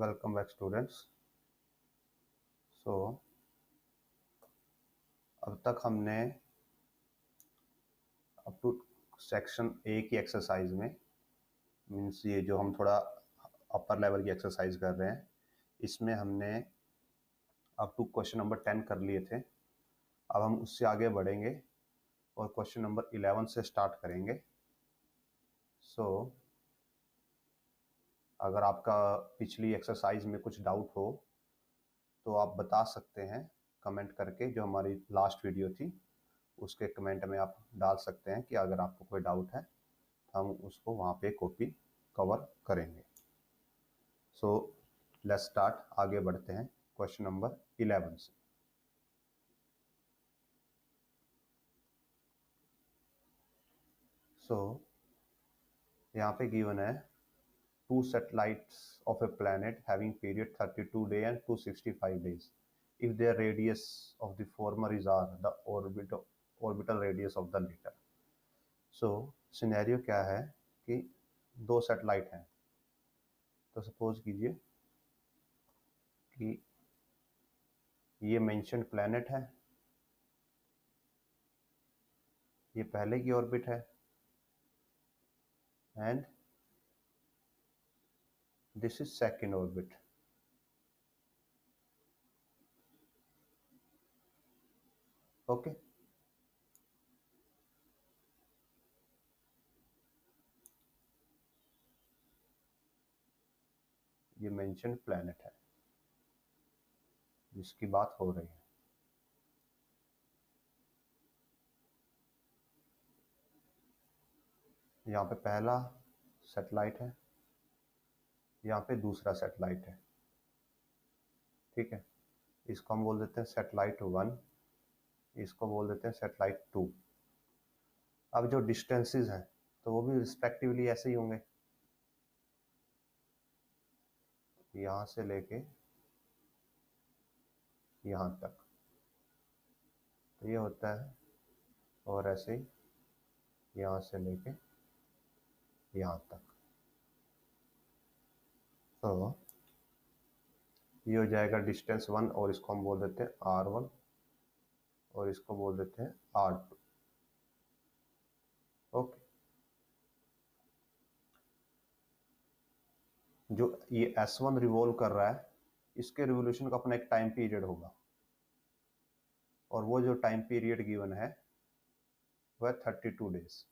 Welcome back students. सो अब तक हमने अप टू सेक्शन ए की एक्सरसाइज में मीन्स ये जो हम थोड़ा अपर लेवल की एक्सरसाइज कर रहे हैं, इसमें हमने अप टू क्वेश्चन नंबर 10 कर लिए थे। अब हम उससे आगे बढ़ेंगे और क्वेश्चन नंबर 11 से स्टार्ट करेंगे। सो अगर आपका पिछली एक्सरसाइज में कुछ डाउट हो तो आप बता सकते हैं कमेंट करके। जो हमारी लास्ट वीडियो थी उसके कमेंट में आप डाल सकते हैं कि अगर आपको कोई डाउट है तो हम उसको वहाँ पे कॉपी कवर करेंगे। सो लेट्स स्टार्ट, आगे बढ़ते हैं क्वेश्चन नंबर 11 से। सो यहाँ पे गिवन है two satellites of a planet having period 32 day and 265 days if their radius of the former is r, the orbital radius of the latter. So scenario क्या है कि दो सैटेलाइट हैं। तो सपोज कीजिए कि ये मेंशन्ड प्लैनेट है, ये पहले की ऑर्बिट है and this is second orbit. Okay, ये मेंशन्ड प्लैनेट है जिसकी बात हो रही है। यहाँ पे पहला सैटेलाइट है, यहाँ पे दूसरा सैटेलाइट है। ठीक है, इसको हम बोल देते हैं सैटेलाइट 1, इसको बोल देते हैं सैटेलाइट 2। अब जो डिस्टेंसेस हैं तो वो भी रिस्पेक्टिवली ऐसे ही होंगे, यहाँ से लेके यहाँ तक। तो ये होता है, और ऐसे ही यहाँ से लेके यहाँ तक। तो ये हो जाएगा डिस्टेंस 1 और इसको हम बोल देते हैं R1 और इसको बोल देते हैं R2। ओके, जो ये S1 रिवॉल्व कर रहा है इसके रिवोल्यूशन का अपना एक टाइम पीरियड होगा, और वो जो टाइम पीरियड गिवन है वह 32 डेज।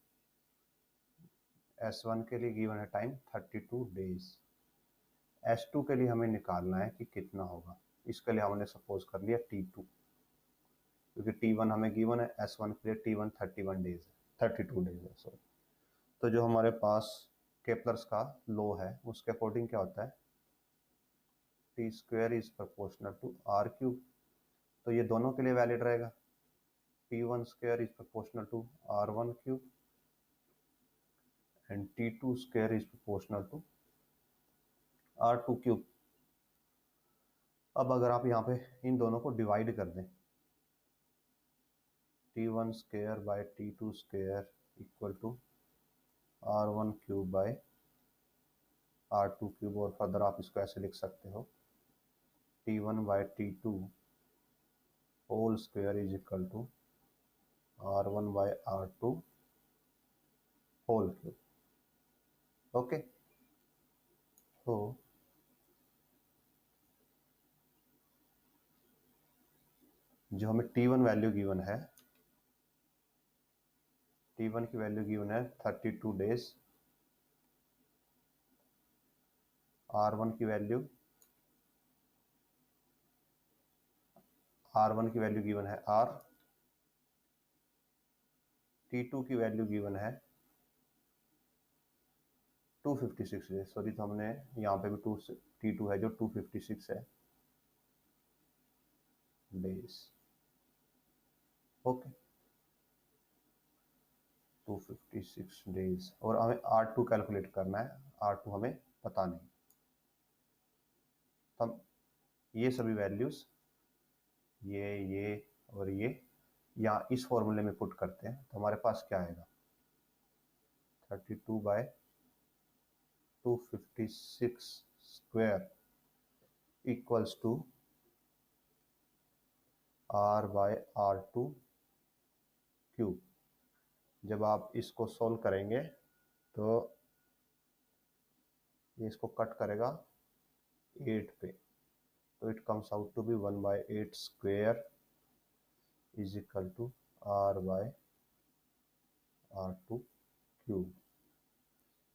S1 के लिए गिवन है टाइम 32 डेज। S2 के लिए हमें निकालना है कि कितना होगा। इसके लिए हमने सपोज कर लिया T2, क्योंकि T1 हमें गिवन है, S1 के लिए T1 31 डेज है, 32 डेज है सॉरी। तो जो हमारे पास केपलर्स का लॉ है उसके अकॉर्डिंग क्या होता है, T² is proportional to R3। तो ये दोनों के लिए वैलिड रहेगा। T1² is proportional to R1³ and T2² is proportional to R2³। अब अगर आप यहाँ पे इन दोनों को डिवाइड कर दें, T1² bye T2² equal to R1³ bye R2³, और फर्दर आप इसको ऐसे लिख सकते हो T1 by T2 whole square is equal to R1 by R2 whole cube. Okay, तो जो हमें T1 वैल्यू गिवन है, T1 की वैल्यू गिवन है 32 डेज। R1 की वैल्यू गिवन है R। T2 की वैल्यू गिवन है 256 डेज। सॉरी, तो हमने यहाँ पे भी T2 है जो 256 है डेज। ओके, 256 डेज, और हमें R2 कैलकुलेट करना है। R2 हमें पता नहीं, तो हम ये सभी वैल्यूज ये और ये यहाँ इस फॉर्मूले में पुट करते हैं तो हमारे पास क्या आएगा, 32 by 256 square equals to r/r2 cube. जब आप इसको सोल्व करेंगे तो ये इसको कट करेगा 8 पे, तो it comes out to be 1/8 square is equal to r/r2 cube.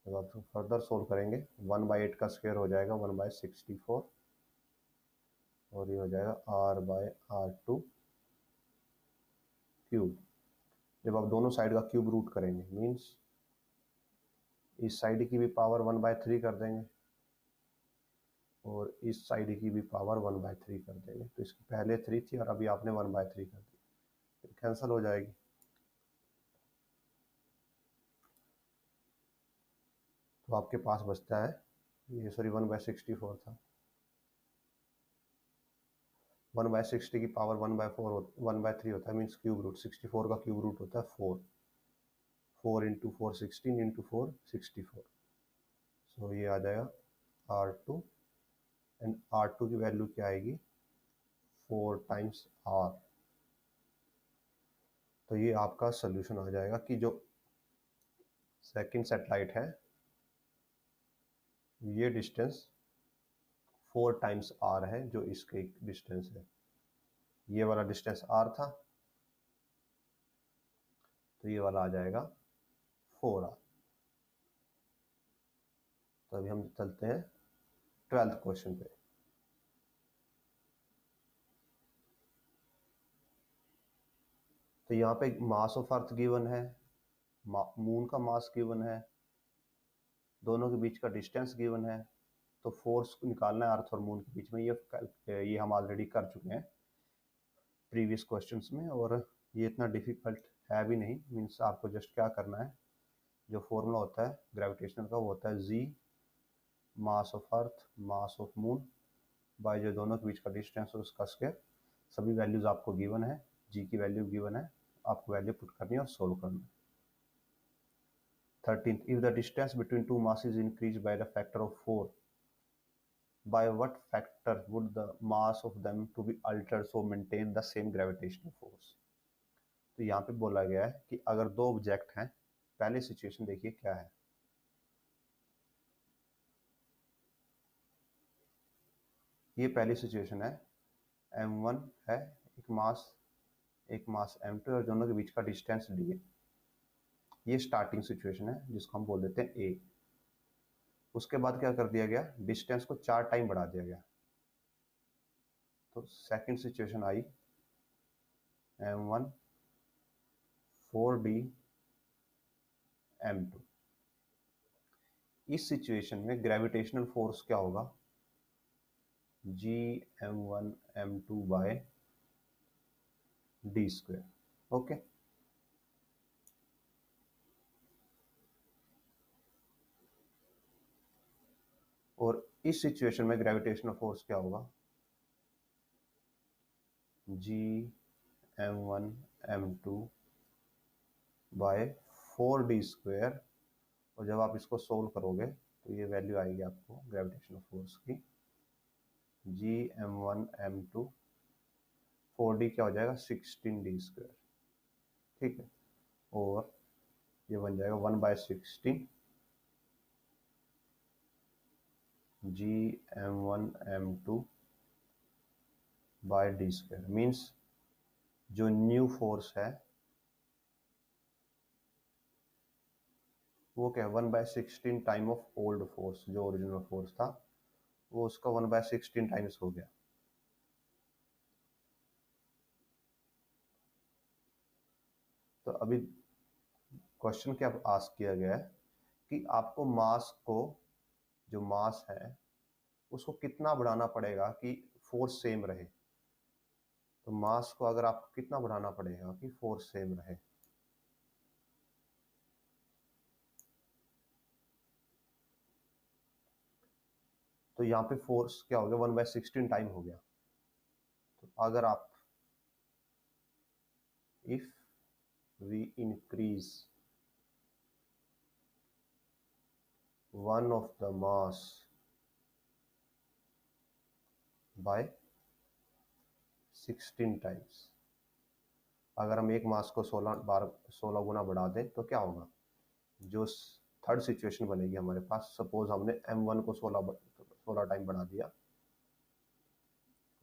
जब आप फर्दर सोल्व करेंगे 1/8 का स्क्वायर हो जाएगा 1/64, और ये हो जाएगा r/r2 क्यूब। जब आप दोनों साइड का क्यूब रूट करेंगे मीन्स इस साइड की भी पावर 1/3 कर देंगे और इस साइड की भी पावर 1/3 कर देंगे। तो इसकी पहले 3 थी और अभी आपने 1/3 कर दी, फिर कैंसिल हो जाएगी। तो आपके पास बचता है ये, सॉरी 1/64 था, 1/60 की पावर 1/3 होता है मीन्स क्यूब रूट, 64 का क्यूब रूट होता है 4, 4 इंटू 4 16 इंटू 4 64। सो ये आ जाएगा r2, एंड r2 की वैल्यू क्या आएगी 4 टाइम्स r। तो ये आपका सोल्यूशन आ जाएगा कि जो सेकंड सैटेलाइट है ये डिस्टेंस 4 टाइम्स r है जो इसके डिस्टेंस है। ये वाला डिस्टेंस r था तो ये वाला आ जाएगा 4r। तो अभी हम चलते हैं 12th क्वेश्चन पे। तो यहाँ पे मास ऑफ अर्थ गिवन है, मून का मास गिवन है, दोनों के बीच का डिस्टेंस गिवन है, तो फोर्स निकालना है अर्थ और मून के बीच में। ये हम ऑलरेडी कर चुके हैं प्रीवियस क्वेश्चंस में, और ये इतना डिफिकल्ट है भी नहीं। मीन्स आपको जस्ट क्या करना है, जो फॉर्मूला होता है ग्रेविटेशनल का वो होता है G mass of earth mass of moon by जो दोनों के बीच का डिस्टेंस है उसका स्क्वायर। सभी वैल्यूज आपको गिवन है, जी की वैल्यू गिवन है, आपको वैल्यू पुट करनी है और सोल्व करना है। 13th, if the distance between two masses increased by the factor of 4, by what factor would the mass of them to be altered so maintain the same gravitational force? तो यहाँ पे बोला गया है कि अगर दो ऑब्जेक्ट हैं, पहले सिचुएशन देखिए क्या है। ये पहली सिचुएशन है, m1 है, एक मास m2 और दोनों के बीच का डिस्टेंस d है। ये स्टार्टिंग सिचुएशन है जिसको हम बोल देते हैं a। उसके बाद क्या कर दिया गया, डिस्टेंस को 4 टाइम बढ़ा दिया गया। तो सेकंड सिचुएशन आई m1 4d m2। इस सिचुएशन में ग्रेविटेशनल फोर्स क्या होगा, g m1 m2 by d square. Okay, और इस सिचुएशन में ग्रेविटेशनल फोर्स क्या होगा, g m1 m2 bye 4d square. और जब आप इसको सोल्व करोगे तो ये वैल्यू आएगी आपको ग्रेविटेशनल फोर्स की, जी m1 m2 4d क्या हो जाएगा 16d स्क्वायर। ठीक है, और ये बन जाएगा 1/16 g m1 m2 by d square. Means जो न्यू फोर्स है वो क्या है 1/16 टाइम ऑफ ओल्ड फोर्स। जो ओरिजिनल फोर्स था वो उसका 1/16 टाइम्स हो गया। तो अभी क्वेश्चन क्या आस्क किया गया है कि आपको मास को, जो मास है उसको कितना बढ़ाना पड़ेगा कि फोर्स सेम रहे। तो मास को अगर आपको कितना बढ़ाना पड़ेगा कि फोर्स सेम रहे, तो यहाँ पे फोर्स क्या हो गया 1/16 टाइम हो गया। तो अगर आप if we increase one of the mass by 16 times. अगर हम एक मास को 16 गुना बढ़ा दें तो क्या होगा, जो थर्ड सिचुएशन बनेगी हमारे पास, सपोज हमने m1 को 16 टाइम बढ़ा दिया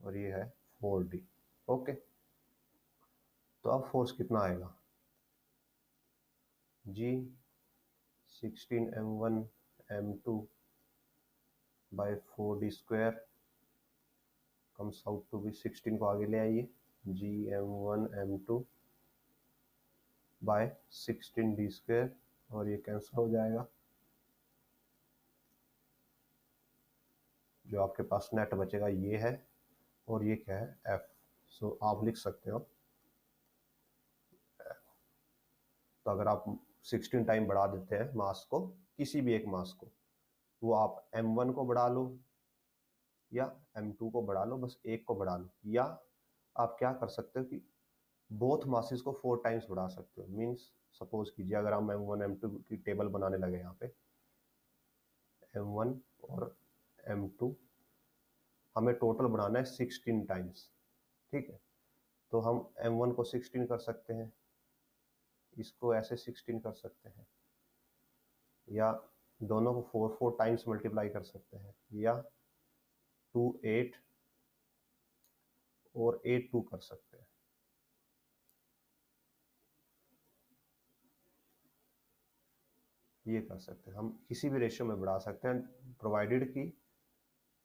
और ये है 4d। ओके, तो अब फोर्स कितना आएगा, G 16m1 m2 by 4d² comes out to be, 16 को आगे ले आइए, gm1 m2 बाय 16d² और ये कैंसिल हो जाएगा, जो आपके पास नेट बचेगा ये है और ये क्या है, f। सो आप लिख सकते हो, तो अगर आप 16 टाइम बढ़ा देते हैं मास को, किसी भी एक मास को, वो आप m1 को बढ़ा लो या m2 को बढ़ा लो, बस एक को बढ़ा लो, या आप क्या कर सकते हो कि बोथ मासेस को 4 टाइम्स बढ़ा सकते हो। मींस सपोज कीजिए अगर हम m1 m2 की टेबल बनाने लगे, यहाँ पे m1 और m2 हमें टोटल बनाना है 16 टाइम्स, ठीक है। तो हम m1 को 16 कर सकते हैं, इसको ऐसे 16 कर सकते हैं, या दोनों को 4 टाइम्स मल्टीप्लाई कर सकते हैं, या 2 8 और 8 2 कर सकते हैं। ये कर सकते हैं, हम किसी भी रेशियो में बढ़ा सकते हैं, प्रोवाइडेड कि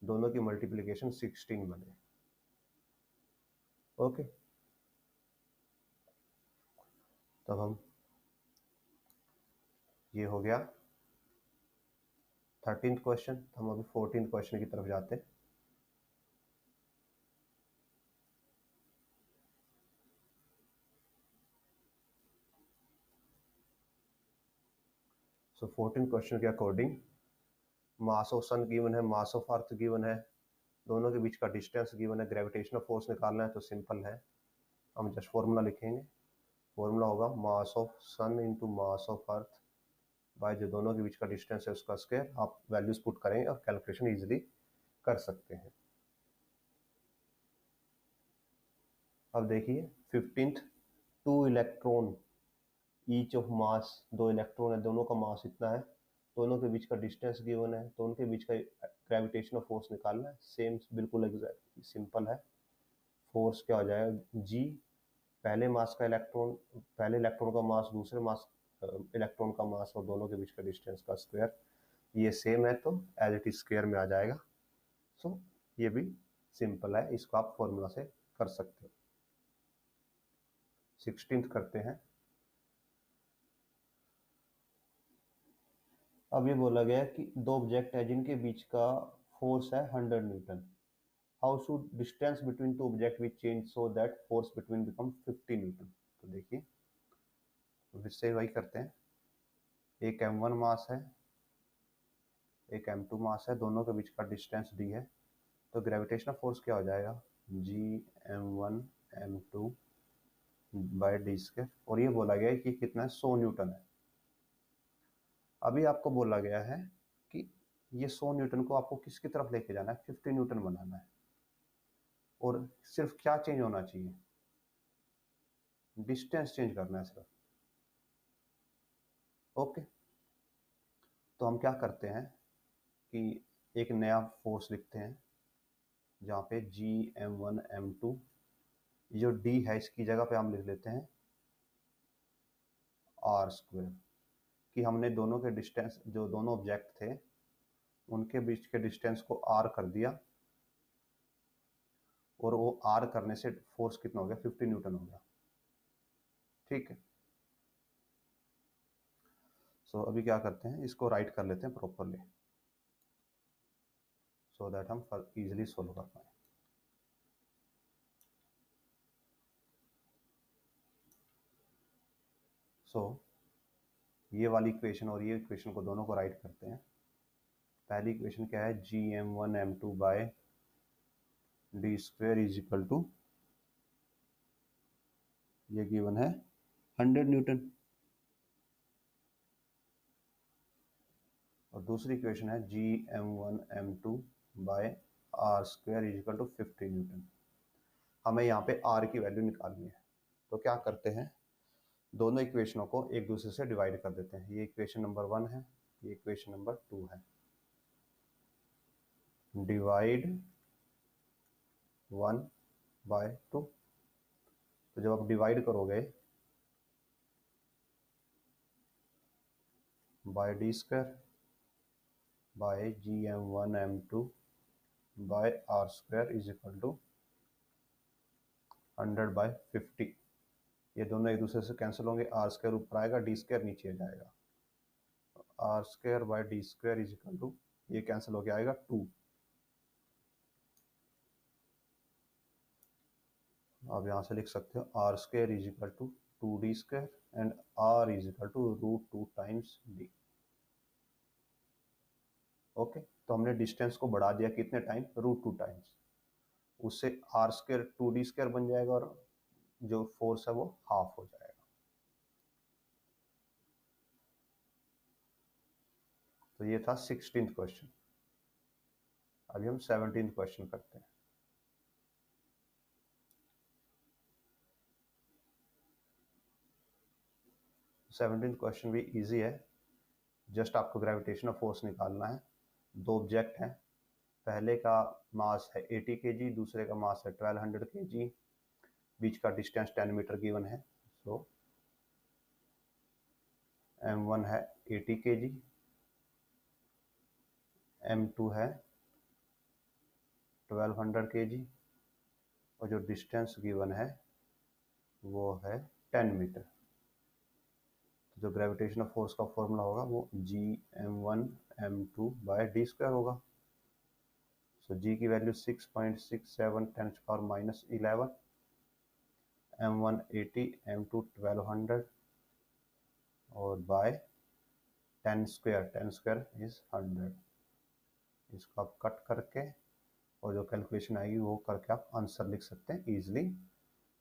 दोनों की मल्टीप्लिकेशन 16 बने। ओके, तब हम, ये हो गया 13th क्वेश्चन। हम अभी 14th क्वेश्चन की तरफ जाते हैं। सो 14th क्वेश्चन के according mass of sun given है, मास ऑफ अर्थ गिवन है, दोनों के बीच का डिस्टेंस गिवन है, ग्रेविटेशनल फोर्स निकालना है, तो सिंपल है, हम जस्ट फॉर्मूला लिखेंगे। फॉर्मूला होगा mass of sun into mass of earth by जो दोनों के बीच का डिस्टेंस है उसका स्क्वायर। आप वैल्यूज पुट करेंगे और कैलकुलेशन इजीली कर सकते हैं। अब देखिए 15th, 2 electron each of mass, 2 electron है, दोनों का मास इतना है, दोनों के बीच का डिस्टेंस गिवन है, तो उनके बीच का ग्रेविटेशनल फोर्स निकालना है। सेम बिल्कुल एग्जैक्ट सिंपल है। फोर्स क्या हो जाएगा, जी पहले मास का इलेक्ट्रॉन, पहले इलेक्ट्रॉन का मास दूसरे मास इलेक्ट्रॉन का मास और दोनों के बीच का डिस्टेंस का स्क्वायर। ये सेम है तो एज इट इज स्क्वायर में आ जाएगा। सो ये भी सिंपल है, इसको आप फॉर्मूला से कर सकते हो। 16th करते हैं। अब ये बोला गया कि दो ऑब्जेक्ट है जिनके बीच का फोर्स है 100 Newton. How should distance between two object B change so that force between become 50 Newton. तो देखिए, तो फिर से वही करते हैं, एक m1 मास है, एक m2 मास है, दोनों के बीच का डिस्टेंस d है, तो ग्रेविटेशनल फोर्स क्या हो जाएगा, जी m1 m2 बाय d²। और ये बोला गया है कि कितना है, 100 न्यूटन है। अभी आपको बोला गया है कि ये 100 न्यूटन को आपको किसकी तरफ लेके जाना है, 50 न्यूटन बनाना है। और सिर्फ क्या चेंज होना चाहिए, डिस्टेंस चेंज करना है सिर्फ। ओके, तो हम क्या करते हैं कि एक नया फोर्स लिखते हैं, जहाँ पे gm1 m2, जो d है इसकी जगह पे हम लिख लेते हैं r², कि हमने दोनों के डिस्टेंस, जो दोनों ऑब्जेक्ट थे उनके बीच के डिस्टेंस को r कर दिया, और वो r करने से फोर्स कितना हो गया, 50 न्यूटन हो गया। ठीक है, सो अभी क्या करते हैं, इसको राइट कर लेते हैं प्रॉपरली, सो दैट हम इजीली सोल्व कर पाए। सो ये वाली इक्वेशन और ये इक्वेशन को दोनों को राइट करते हैं। पहली इक्वेशन क्या है, gm1 m2 by d² is equal to, ये गिवन है 100 न्यूटन। और दूसरी इक्वेशन है gm1 m2 by r square is equal to 50 newton. हमें यहाँ पे आर की वैल्यू निकालनी है, तो क्या करते हैं, दोनों इक्वेशनों को एक दूसरे से डिवाइड कर देते हैं। ये इक्वेशन नंबर 1 है, ये इक्वेशन नंबर 2 है। डिवाइड 1/2। तो जब आप डिवाइड करोगे by d square by GM1 M2 by r square is equal to 100/50। ये दोनों एक दूसरे से कैंसिल होंगे, आर स्क्वायर ऊपर आएगा, डी स्क्वायर नीचे आ जाएगा। R square by d square is equal to, ये कैंसिल होके आएगा 2। आप यहाँ से लिख सकते हो r square is equal to 2D square and r is equal to √2 times d. Okay, तो हमने डिस्टेंस को बढ़ा दिया कितने टाइम, √2 टाइम्स। उससे आर स्क्वायर 2D स्क्वायर बन जाएगा और जो फोर्स है वो हाफ हो जाएगा। तो ये था 16th क्वेश्चन। अभी हम 17th क्वेश्चन करते हैं। 17th क्वेश्चन भी इजी है, जस्ट आपको ग्रेविटेशनल फोर्स निकालना है। दो ऑब्जेक्ट हैं, पहले का मास है 80 kg, दूसरे का मास है 1200 kg, बीच का डिस्टेंस 10 मीटर गिवन है। सो M1 है 80 kg, M2 है 1200 kg और जो डिस्टेंस गिवन है वो है 10 मीटर। तो जो ग्रेविटेशनल फोर्स का फॉर्मूला होगा वो GM1 M2/d² होगा। सो G की वैल्यू 6.67 10⁻⁻11, M1 80, M2 1200 और बाय 10 स्क्वायर इज 100। इसको आप कट करके और जो कैलकुलेशन आएगी वो करके आप आंसर लिख सकते हैं इजीली,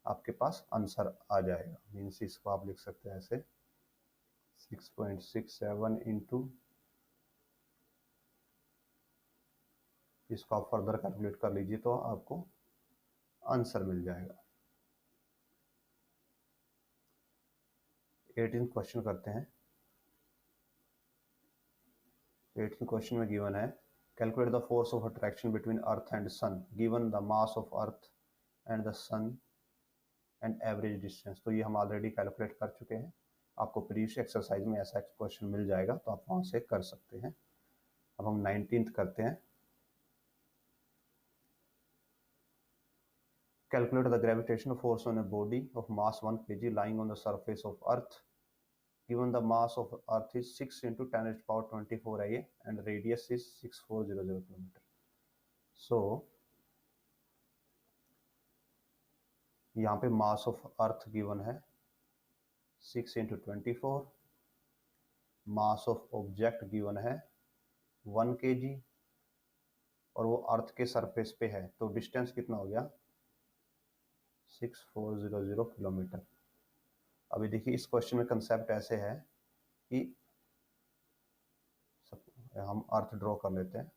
आपके पास आंसर आ जाएगा। मीन्स इसको आप लिख सकते हैं ऐसे 6.67 इंटू, इसको आप फर्दर कैलकुलेट कर लीजिए तो आपको आंसर मिल जाएगा। 18th क्वेश्चन करते हैं। 18th क्वेश्चन में गिवन है calculate the force of attraction between earth and sun given the mass of earth and the sun and average distance. तो ये हम ऑलरेडी कैलकुलेट कर चुके हैं, आपको प्रीवियस एक्सरसाइज में ऐसा क्वेश्चन मिल जाएगा तो आप वहाँ से कर सकते हैं। अब हम 19th करते हैं। Calculate the gravitational force on a body of mass 1 kg lying on the surface of earth given the mass of earth is 6 × 10⁻24 है ये एंड रेडियस इज 6400 किलोमीटर। सो यहाँ पे मास ऑफ अर्थ गिवन है 6 × 24, मास ऑफ ऑब्जेक्ट गिवन है 1 kg और वो अर्थ के surface पे है, तो डिस्टेंस कितना हो गया 6400 किलोमीटर। अभी देखिए इस क्वेश्चन में कंसेप्ट ऐसे है कि हम अर्थ ड्रॉ कर लेते हैं।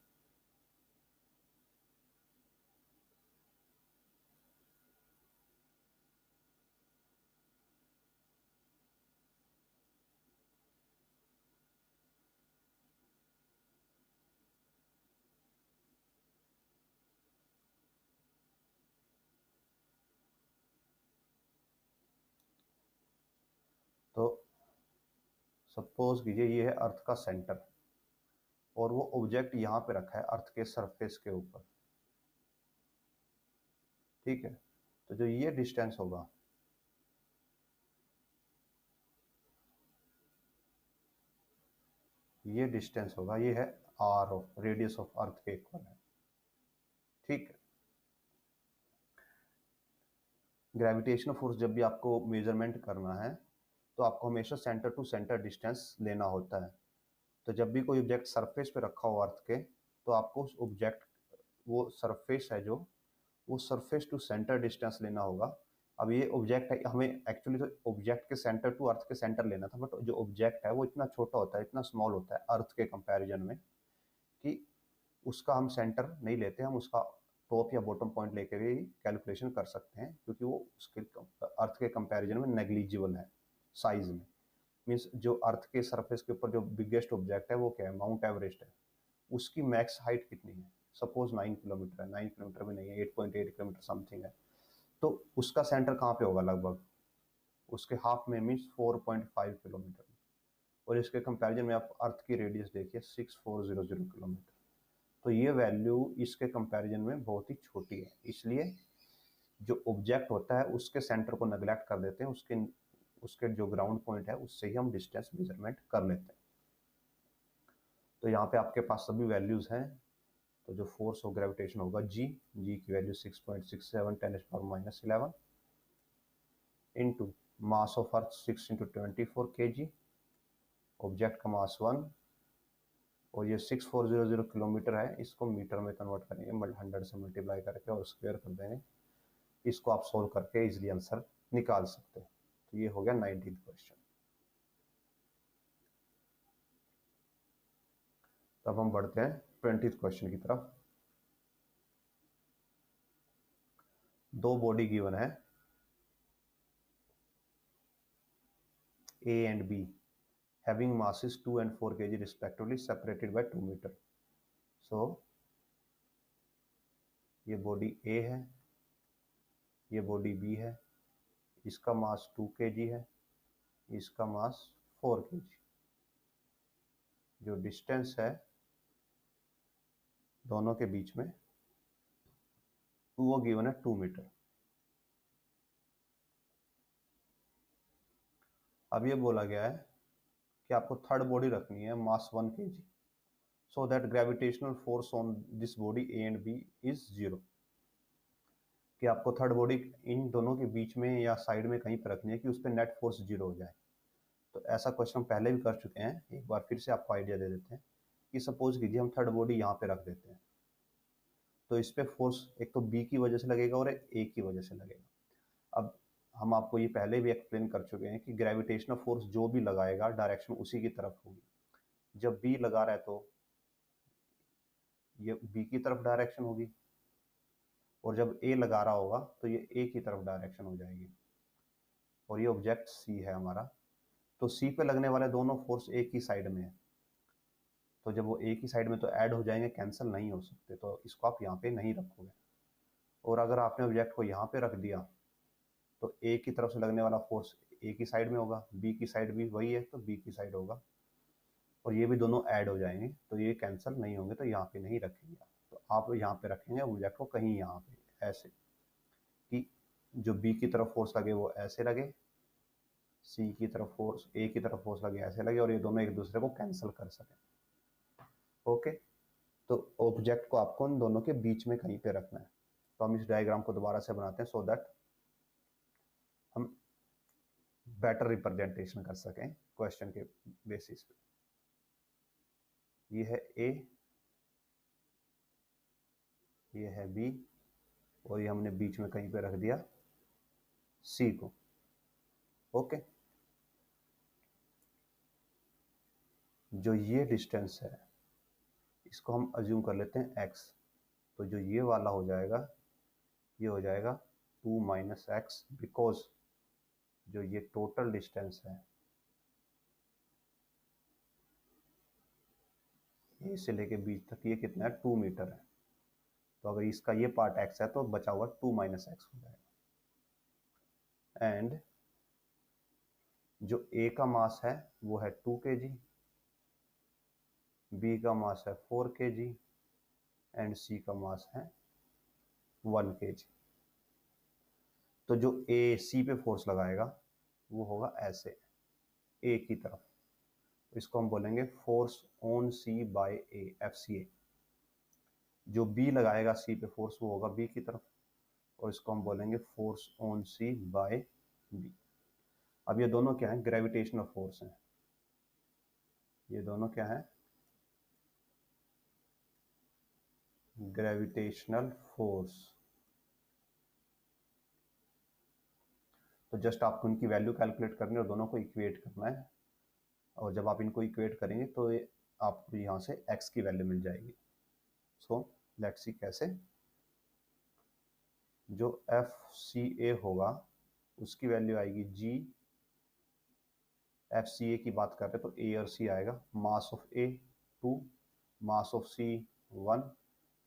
तो सपोज कीजिए ये है अर्थ का सेंटर और वो ऑब्जेक्ट यहाँ पे रखा है अर्थ के सरफेस के ऊपर, ठीक है। तो जो ये डिस्टेंस होगा ये डिस्टेंस होगा, ये है r of radius of earth के इक्वल है, ठीक है। ग्रेविटेशनल फोर्स जब भी आपको मेजरमेंट करना है तो आपको हमेशा सेंटर टू सेंटर डिस्टेंस लेना होता है। तो जब भी कोई ऑब्जेक्ट सरफेस पे रखा हो अर्थ के तो आपको उस ऑब्जेक्ट, वो सरफेस है जो, वो सरफेस टू सेंटर डिस्टेंस लेना होगा। अब ये ऑब्जेक्ट है, हमें एक्चुअली तो ऑब्जेक्ट के सेंटर टू अर्थ के सेंटर लेना था, बट जो ऑब्जेक्ट है वो इतना छोटा होता है, इतना स्मॉल होता है अर्थ के कंपैरिजन में कि उसका हम सेंटर नहीं लेते, हम उसका टॉप या बॉटम पॉइंट लेके भी कैलकुलेशन कर सकते हैं, क्योंकि वो उसके अर्थ के कंपैरिजन में नेग्लिजिबल है साइज में। मीन्स जो अर्थ के सरफेस के ऊपर जो बिगेस्ट ऑब्जेक्ट है वो क्या है, माउंट एवरेस्ट है। उसकी मैक्स हाइट कितनी है, सपोज 9 किलोमीटर है, 9 किलोमीटर भी नहीं है, 8.8 किलोमीटर समथिंग है। तो उसका सेंटर कहाँ पे होगा, लगभग उसके हाफ में, मीन्स 4.5 किलोमीटर। और इसके कंपैरिजन में आप अर्थ की रेडियस देखिए 6400 किलोमीटर। तो ये वैल्यू इसके कंपैरिजन में बहुत ही छोटी है, इसलिए जो ऑब्जेक्ट होता है उसके सेंटर को नेग्लेक्ट कर देते हैं, उसके उसके जो ग्राउंड पॉइंट है उससे ही हम डिस्टेंस मेजरमेंट कर लेते हैं। तो यहाँ पे आपके पास सभी वैल्यूज हैं। तो जो फोर्स ऑफ ग्रेविटेशन होगा जी की value 6.67 10⁻⁻11 into mass of earth 6 × 10⁻⁴ kg, object का मास 1, और ये 6400 किलोमीटर है, इसको मीटर में कन्वर्ट करेंगे 100 से मल्टीप्लाई करके और स्क्वायर कर देंगे। इसको आप सोल्व करके इजिली आंसर निकाल सकते हैं। तो ये हो गया 19th क्वेश्चन। तब हम बढ़ते हैं 20th क्वेश्चन की तरफ। दो बॉडी गिवन है A and B having masses 2 and 4 kg respectively separated by 2 meter. So ये बॉडी A है, ये बॉडी B है, इसका मास 2 kg है, इसका मास 4 kg। जो डिस्टेंस है दोनों के बीच में वो गिवन है 2 मीटर। अब ये बोला गया है कि आपको थर्ड बॉडी रखनी है मास 1 kg, so that gravitational force on this body A and B is 0। कि आपको थर्ड बॉडी इन दोनों के बीच में या साइड में कहीं पर रखनी है कि उस पर नेट फोर्स 0 हो जाए। तो ऐसा क्वेश्चन हम पहले भी कर चुके हैं, एक बार फिर से आपको आइडिया दे देते हैं कि सपोज कीजिए हम थर्ड बॉडी यहाँ पे रख देते हैं, तो इस पे फोर्स एक तो बी की वजह से लगेगा और ए की वजह से लगेगा। अब हम आपको ये पहले भी एक्सप्लेन कर चुके हैं कि ग्रेविटेशनल फोर्स जो भी लगाएगा डायरेक्शन उसी की तरफ होगी। जब बी लगा रहा है तो ये बी की तरफ डायरेक्शन होगी, और जब ए लगा रहा होगा तो ये ए की तरफ डायरेक्शन हो जाएगी। और ये ऑब्जेक्ट सी है हमारा, तो सी पे लगने वाले दोनों फोर्स एक ही साइड में है, तो जब वो एक ही साइड में तो ऐड हो जाएंगे, कैंसिल नहीं हो सकते, तो इसको आप यहाँ पे नहीं रखोगे। और अगर आपने ऑब्जेक्ट को यहाँ पे रख दिया तो ए की तरफ से लगने वाला फोर्स ए की साइड में होगा, बी की साइड भी वही है तो बी की साइड होगा, और ये भी दोनों ऐड हो जाएंगे, तो ये कैंसिल नहीं होंगे, तो यहाँ पे नहीं रखेंगे आप। तो आप यहाँ पे रखेंगे ऑब्जेक्ट को कहीं यहाँ पे ऐसे, कि जो बी की तरफ फोर्स लगे वो ऐसे लगे, सी की तरफ फोर्स, ए की तरफ फोर्स लगे ऐसे लगे, और ये दोनों एक दूसरे को कैंसिल कर सकें। ओके, तो ऑब्जेक्ट को आपको इन दोनों के बीच में कहीं पे रखना है। तो हम इस डायग्राम को दोबारा से बनाते हैं सो दैट हम बेटर रिप्रेजेंटेशन कर सकें क्वेश्चन के बेसिस पे। ये है ए, ये है बी, और ये हमने बीच में कहीं पे रख दिया सी को। ओके, जो ये डिस्टेंस है इसको हम अज्यूम कर लेते हैं x। तो जो ये वाला हो जाएगा ये हो जाएगा 2 - x, बिकॉज जो ये टोटल डिस्टेंस है ए से लेके बीच तक ये कितना है, 2 मीटर है। तो अगर इसका ये पार्ट x है तो बचा हुआ 2 - x हो जाएगा। एंड जो a का मास है वो है 2 kg, b का मास है 4 kg एंड c का मास है 1 kg। तो जो a c पे फोर्स लगाएगा वो होगा ऐसे a की तरफ, इसको हम बोलेंगे force on C by A, FCA। जो बी लगाएगा सी पे फोर्स वो होगा बी की तरफ, और इसको हम बोलेंगे force on C by B. अब ये दोनों क्या है, ग्रेविटेशनल फोर्स हैं। ये दोनों क्या है, ग्रेविटेशनल फोर्स। तो जस्ट आपको इनकी वैल्यू कैलकुलेट करनी है और दोनों को इक्वेट करना है, और जब आप इनको इक्वेट करेंगे तो आपको यहाँ से x की वैल्यू मिल जाएगी। सो लेट्स सी कैसे। जो एफ सी ए होगा उसकी वैल्यू आएगी जी, एफ सी ए की बात कर रहे हैं तो ए और सी आएगा, mass of A 2, mass of सी 1,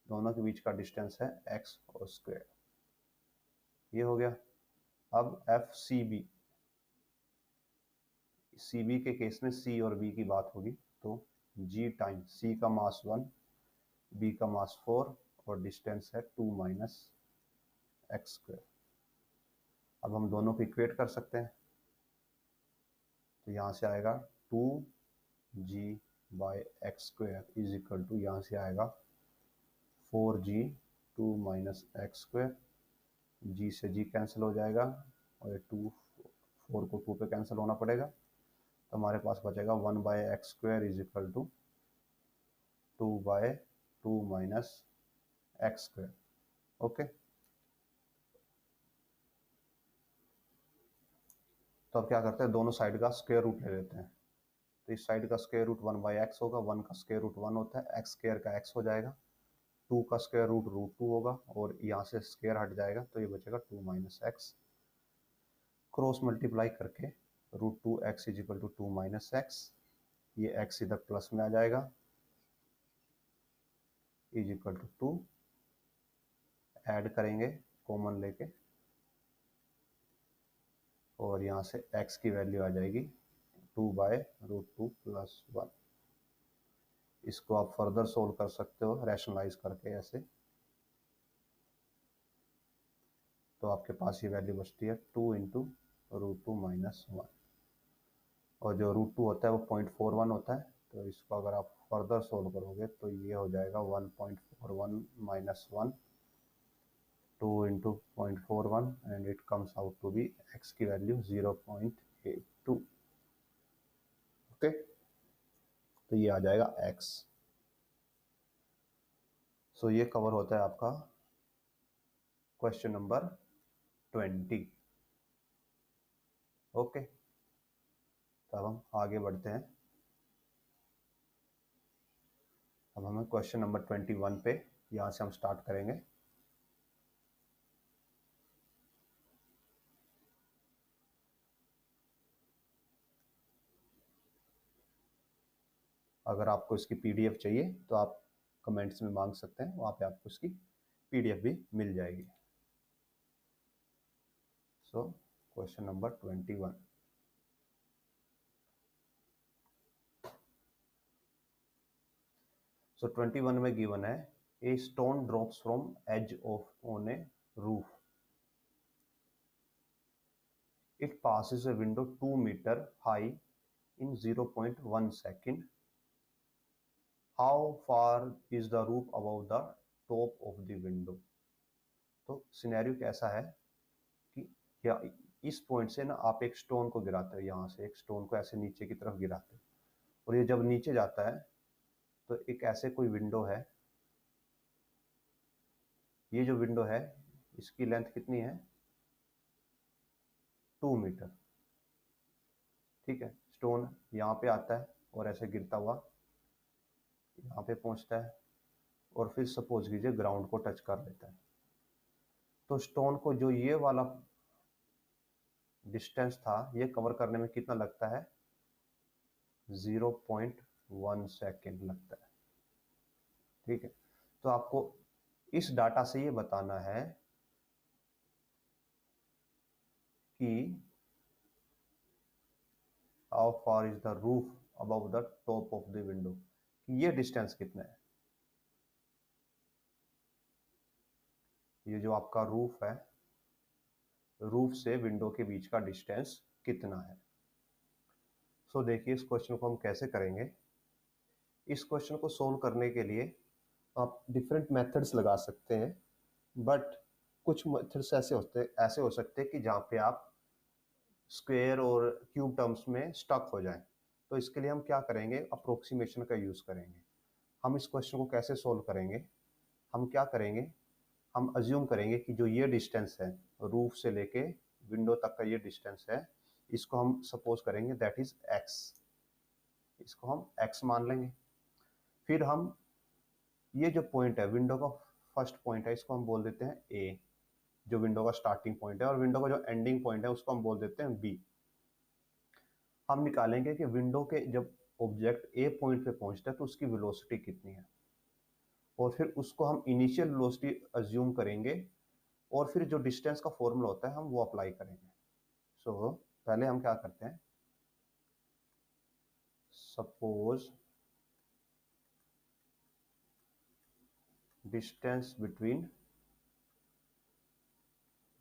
दोनों के बीच का डिस्टेंस है एक्स और स्क्वायर। ये हो गया। अब F C B, C B के केस में सी और बी की बात होगी तो जी टाइम सी का मास 1, बी का मास 4 और डिस्टेंस है 2 माइनस एक्स स्क्वायर। अब हम दोनों को इक्वेट कर सकते हैं तो यहाँ से आएगा 2g by x square is equal to, यहाँ से आएगा 4g 2 माइनस एक्स स्क्वायर, जी से जी कैंसिल हो जाएगा और ये 2 4 को 2 पे कैंसिल होना पड़ेगा तो हमारे पास बचेगा 1 by x square is equal to 2 by 2 minus x square. Okay, तो अब क्या करते हैं, दोनों साइड का स्क्वायर रूट ले लेते हैं। तो इस साइड का स्क्वायर रूट 1 बाई एक्स होगा, 1 का स्क्वायर रूट 1 होता है, एक्स स्क्वायर का एक्स हो जाएगा, 2 का स्क्वायर रूट रूट 2 होगा और यहाँ से स्क्वायर हट जाएगा तो ये बचेगा 2 माइनस एक्स, क्रॉस मल्टीप्लाई करके root 2 x is equal to 2 minus x, ये एक्स इधर प्लस में आ जाएगा इज इक्वल टू 2, ऐड करेंगे कॉमन लेके और यहाँ से x की वैल्यू आ जाएगी 2 बाय रूट 2 प्लस 1। इसको आप फर्दर सोल्व कर सकते हो रैशनलाइज करके ऐसे, तो आपके पास ये वैल्यू बचती है 2 इंटू रूट 2 माइनस 1 और जो रूट 2 होता है वो 0.41 होता है तो इसको अगर आप फर्दर सोल्व करोगे तो ये हो जाएगा 1.41 minus 1, 2 into 0.41 and it comes out to be x की वैल्यू 0.82। ओके, तो ये आ जाएगा x। सो ये कवर होता है आपका क्वेश्चन नंबर 20। ओके, तो अब हम आगे बढ़ते हैं। अब हमें क्वेश्चन नंबर 21 पे यहाँ से हम स्टार्ट करेंगे। अगर आपको इसकी पीडीएफ चाहिए तो आप कमेंट्स में मांग सकते हैं, वहाँ पे आपको इसकी पीडीएफ भी मिल जाएगी। So question number 21। सो 21 में गिवन है a stone drops from edge of on a roof, it passes a window 2 meter high in 0.1 second. How far is the roof above the top of the window? तो scenario कैसा है कि या इस point से ना आप एक स्टोन को गिराते हो, यहाँ से एक स्टोन को ऐसे नीचे की तरफ गिराते हो और ये जब नीचे जाता है तो एक ऐसे कोई विंडो है, ये जो विंडो है इसकी लेंथ कितनी है 2 मीटर। ठीक है, स्टोन यहाँ पे आता है और ऐसे गिरता हुआ यहाँ पे पहुंचता है और फिर सपोज कीजिए ग्राउंड को टच कर लेता है। तो स्टोन को जो ये वाला डिस्टेंस था ये कवर करने में कितना लगता है 0.1 सेकेंड लगता है। ठीक है, तो आपको इस डाटा से ये बताना है कि how far is the roof above the top of the window, कि ये डिस्टेंस कितना है, ये जो आपका रूफ है, रूफ से विंडो के बीच का डिस्टेंस कितना है। सो देखिए इस क्वेश्चन को हम कैसे करेंगे। इस क्वेश्चन को सोल्व करने के लिए आप डिफरेंट मेथड्स लगा सकते हैं, बट कुछ मेथड्स ऐसे हो सकते हैं कि जहाँ पे आप स्क्वायर और क्यूब टर्म्स में स्टक हो जाएं। तो इसके लिए हम क्या करेंगे, अप्रोक्सीमेशन का यूज़ करेंगे। हम इस क्वेश्चन को कैसे सोल्व करेंगे, हम क्या करेंगे, हम अज्यूम करेंगे कि जो ये डिस्टेंस है रूफ से लेके विंडो तक का ये डिस्टेंस है, इसको हम सपोज करेंगे दैट इज एक्स, इसको हम एक्स मान लेंगे। फिर हम ये जो पॉइंट है विंडो का फर्स्ट पॉइंट है, इसको हम बोल देते हैं ए, जो विंडो का स्टार्टिंग पॉइंट है, और विंडो का जो एंडिंग पॉइंट है उसको हम बोल देते हैं बी। हम निकालेंगे कि विंडो के जब ऑब्जेक्ट ए पॉइंट पे पहुंचता है तो उसकी वेलोसिटी कितनी है, और फिर उसको हम इनिशियल वेलोसिटी अज्यूम करेंगे, और फिर जो डिस्टेंस का फॉर्मूला होता है हम वो अप्लाई करेंगे। सो पहले हम क्या करते हैं, suppose distance between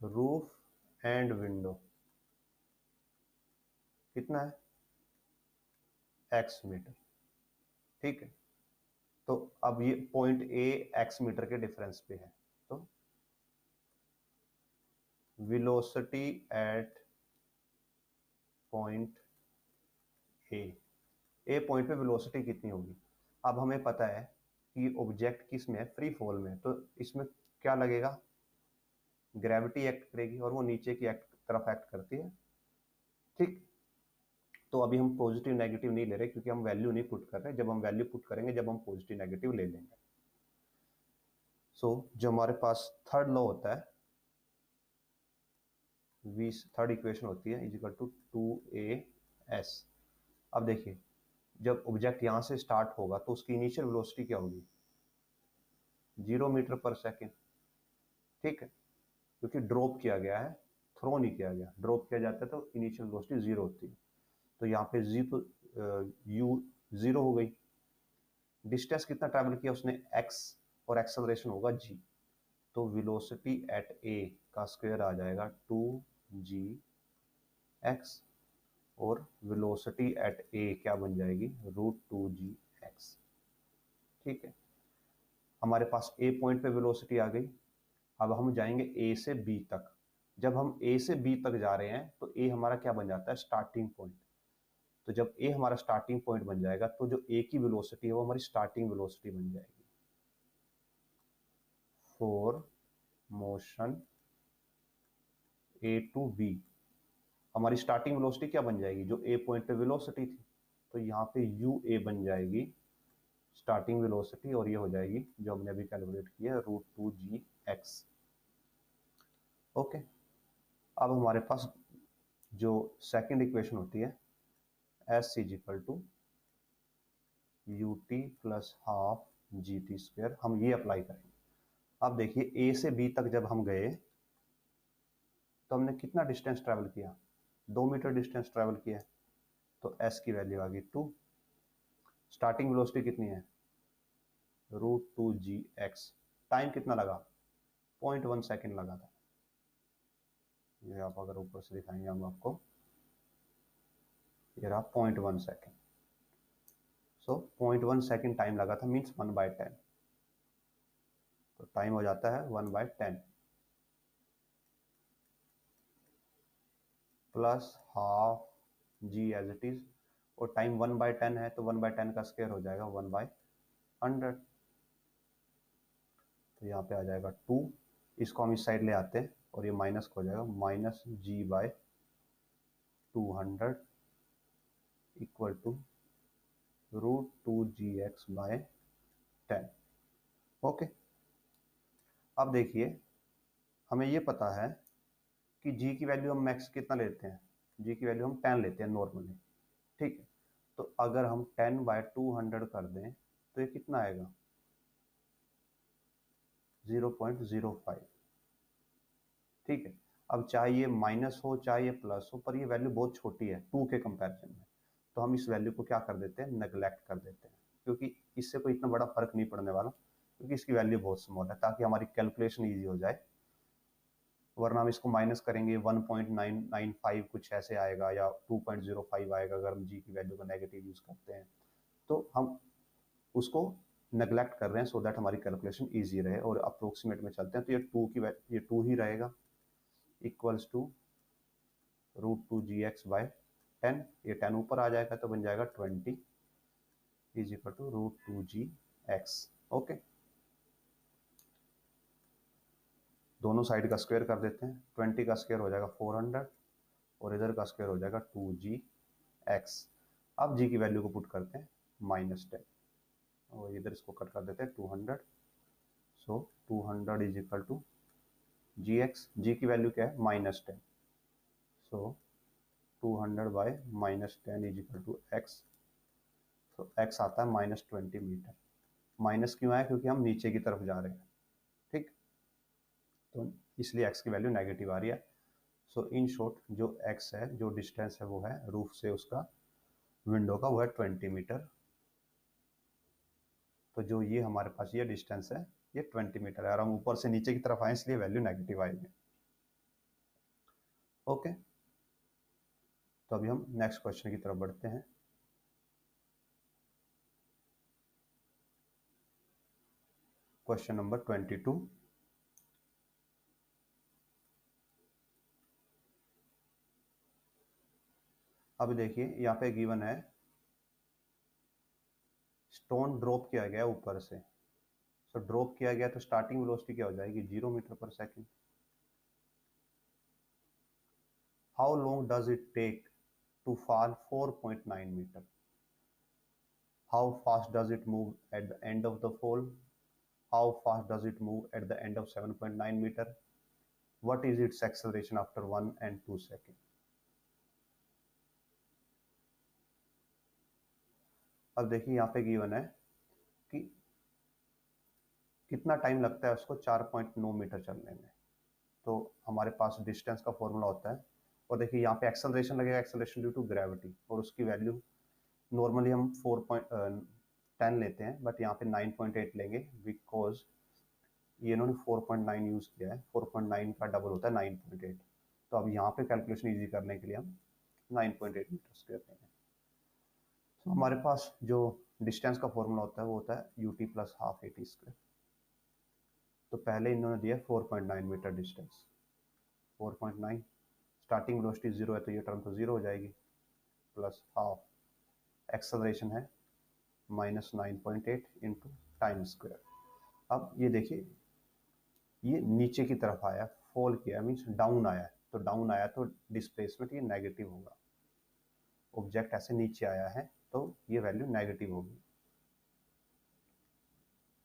roof and window कितना है, एक्स मीटर। ठीक है, तो अब ये पॉइंट ए एक्स मीटर के डिफरेंस पे है, तो velocity at point A point पे वेलोसिटी कितनी होगी। अब हमें पता है कि ऑब्जेक्ट किस में है, फ्री फॉल में, तो इसमें क्या लगेगा, ग्रेविटी एक्ट करेगी, और वो नीचे की तरफ एक्ट करती है। ठीक, तो अभी हम पॉजिटिव नेगेटिव नहीं ले रहे क्योंकि हम वैल्यू नहीं पुट कर रहे, जब हम वैल्यू पुट करेंगे जब हम पॉजिटिव नेगेटिव ले लेंगे। सो जो हमारे पास थर्ड लॉ होता है, वी थर्ड इक्वेशन होती है, इज इक्वल टू 2a_s। अब देखिए, जब ऑब्जेक्ट यहां से स्टार्ट होगा तो उसकी इनिशियल वेलोसिटी क्या होगी, 0 मीटर पर सेकेंड। ठीक है, क्योंकि ड्रॉप किया गया है, थ्रो नहीं किया गया, ड्रॉप किया जाता है तो इनिशियल वेलोसिटी 0 होती है, तो यहाँ पे जी तो यू 0 हो गई। डिस्टेंस कितना ट्रैवल किया उसने, x, और एक्सेलरेशन होगा g, तो वेलोसिटी एट a का स्क्वायर आ जाएगा 2gx, और वेलोसिटी एट a क्या बन जाएगी, √2gx। ठीक है, हमारे पास a पॉइंट पे वेलोसिटी आ गई। अब हम जाएंगे a से b तक। जब हम a से b तक जा रहे हैं तो a हमारा क्या बन जाता है, स्टार्टिंग पॉइंट। तो जब a हमारा स्टार्टिंग पॉइंट बन जाएगा तो जो a की वेलोसिटी है वो हमारी स्टार्टिंग वेलोसिटी बन जाएगी for motion a to b। हमारी स्टार्टिंग वेलोसिटी क्या बन जाएगी, जो a पॉइंट पे वेलोसिटी थी, तो यहाँ पे यू ए बन जाएगी स्टार्टिंग वेलोसिटी, और ये हो जाएगी जो हमने अभी कैलकुलेट किया है, √2gx। ओके, अब हमारे पास जो सेकंड इक्वेशन होती है, s is equal to u t plus half g t square, हम ये अप्लाई करेंगे। अब देखिए, ए से बी तक जब हम गए तो हमने कितना डिस्टेंस ट्रेवल किया, 2 मीटर डिस्टेंस ट्रेवल किया, तो s की वैल्यू आ गई 2। स्टार्टिंग वेलोसिटी कितनी है, √2gx। टाइम कितना लगा, 0.1 सेकेंड लगा था। ये आप अगर ऊपर से दिखाएंगे हम आपको, ये रहा 0.1 सेकेंड। सो 0.1 सेकेंड टाइम लगा था, मीन्स 1/10, तो टाइम हो जाता है 1/10 plus half g as it is, और टाइम 1/10 है तो 1/10 का स्क्वायर हो जाएगा 1/100, तो यहाँ पे आ जाएगा 2। इसको हम इस साइड ले आते हैं और ये माइनस हो जाएगा, -g/200 equal to √2gx/10। Okay, अब देखिए, हमें ये पता है कि g की वैल्यू हम मैक्स कितना लेते हैं, g की वैल्यू हम 10 लेते हैं नॉर्मली। ठीक है, तो अगर हम 10/200 कर दें तो ये कितना आएगा, 0.05। ठीक है, अब चाहे ये माइनस हो चाहे ये प्लस हो, पर ये वैल्यू बहुत छोटी है 2 के कंपैरिजन में, तो हम इस वैल्यू को क्या कर देते हैं, नेग्लेक्ट कर देते हैं, क्योंकि इससे कोई इतना बड़ा फर्क नहीं पड़ने वाला, क्योंकि इसकी वैल्यू बहुत स्मॉल है, ताकि हमारी कैलकुलेशन ईजी हो जाए। वरना हम इसको माइनस करेंगे 1.995 कुछ ऐसे आएगा, या 2.05 आएगा अगर हम जी की वैल्यू का नेगेटिव यूज करते हैं, तो हम उसको नेग्लेक्ट कर रहे हैं, सो दैट हमारी कैलकुलेशन ईजी रहे, और अप्रोक्सीमेट में चलते हैं तो ये 2 ही रहेगा, इक्वल्स टू √2gx/10। ये 10 ऊपर आ जाएगा तो बन जाएगा 20 is equal to √2gx। Okay, दोनों साइड का स्क्वायर कर देते हैं, 20 का स्क्वायर हो जाएगा 400, और इधर का स्क्वायर हो जाएगा 2gx। अब g की वैल्यू को पुट करते हैं, -10। और इधर इसको कट कर देते हैं 200। So 200 is equal to G x, G की वैल्यू क्या है -10। So 200 by -10 is equal to x. तो एक्स आता है -20 मीटर। माइनस क्यों आया? क्योंकि हम नीचे की तरफ जा रहे हैं, ठीक, तो इसलिए एक्स की वैल्यू नेगेटिव आ रही है। सो इन शॉर्ट जो एक्स है, जो डिस्टेंस है वो है रूफ से उसका विंडो का, वो है 20 मीटर। तो जो ये हमारे पास ये डिस्टेंस है ये 20 मीटर है, और हम ऊपर से नीचे की तरफ आए इसलिए वैल्यू नेगेटिव आएगी। ओके, तो अभी हम नेक्स्ट क्वेश्चन की तरफ बढ़ते हैं। Question number 22। अब देखिए यहाँ पे गिवन है स्टोन ड्रॉप किया गया ऊपर से। सो ड्रॉप किया गया तो स्टार्टिंग वेलोसिटी क्या हो जाएगी? 0 metre per second. How long does it take to fall 4.9 metre? How fast does it move at the end of the fall? How fast does it move at the end of 7.9 metre? What is its acceleration after 1 and 2 second? अब देखिए यहाँ पे given है कि कितना time लगता है उसको 4.9 मीटर चलने में। तो हमारे पास डिस्टेंस का फॉर्मूला होता है, और देखिए यहाँ पे एक्सेलरेशन लगेगा, एक्सेलरेशन ड्यू टू ग्रेविटी, और उसकी वैल्यू नॉर्मली हम 4.10 लेते हैं, बट यहाँ पे 9.8 लेंगे बिकॉज ये इन्होंने 4.9 यूज किया है। 4.9 का डबल होता है 9.8। तो अब यहाँ पे कैलकुलेशन इजी करने के लिए हम 9.8 मीटर स्क्वायर लेंगे। तो हमारे पास जो डिस्टेंस का फॉर्मूला होता है वो होता है UT plus half A T square. तो पहले इन्होंने दिया 4.9 मीटर डिस्टेंस, 4.9, स्टार्टिंग वेलोसिटी 0 है तो ये टर्म तो 0 हो जाएगी, प्लस हाफ, एक्सेलरेशन है -9.8 इंटू टाइम स्क्वायर। अब ये देखिए ये नीचे की तरफ आया, फॉल किया, मीन्स डाउन आया, तो डाउन आया तो डिस्प्लेसमेंट ये नेगेटिव होगा। ऑब्जेक्ट ऐसे नीचे आया है तो ये वैल्यू नेगेटिव होगी।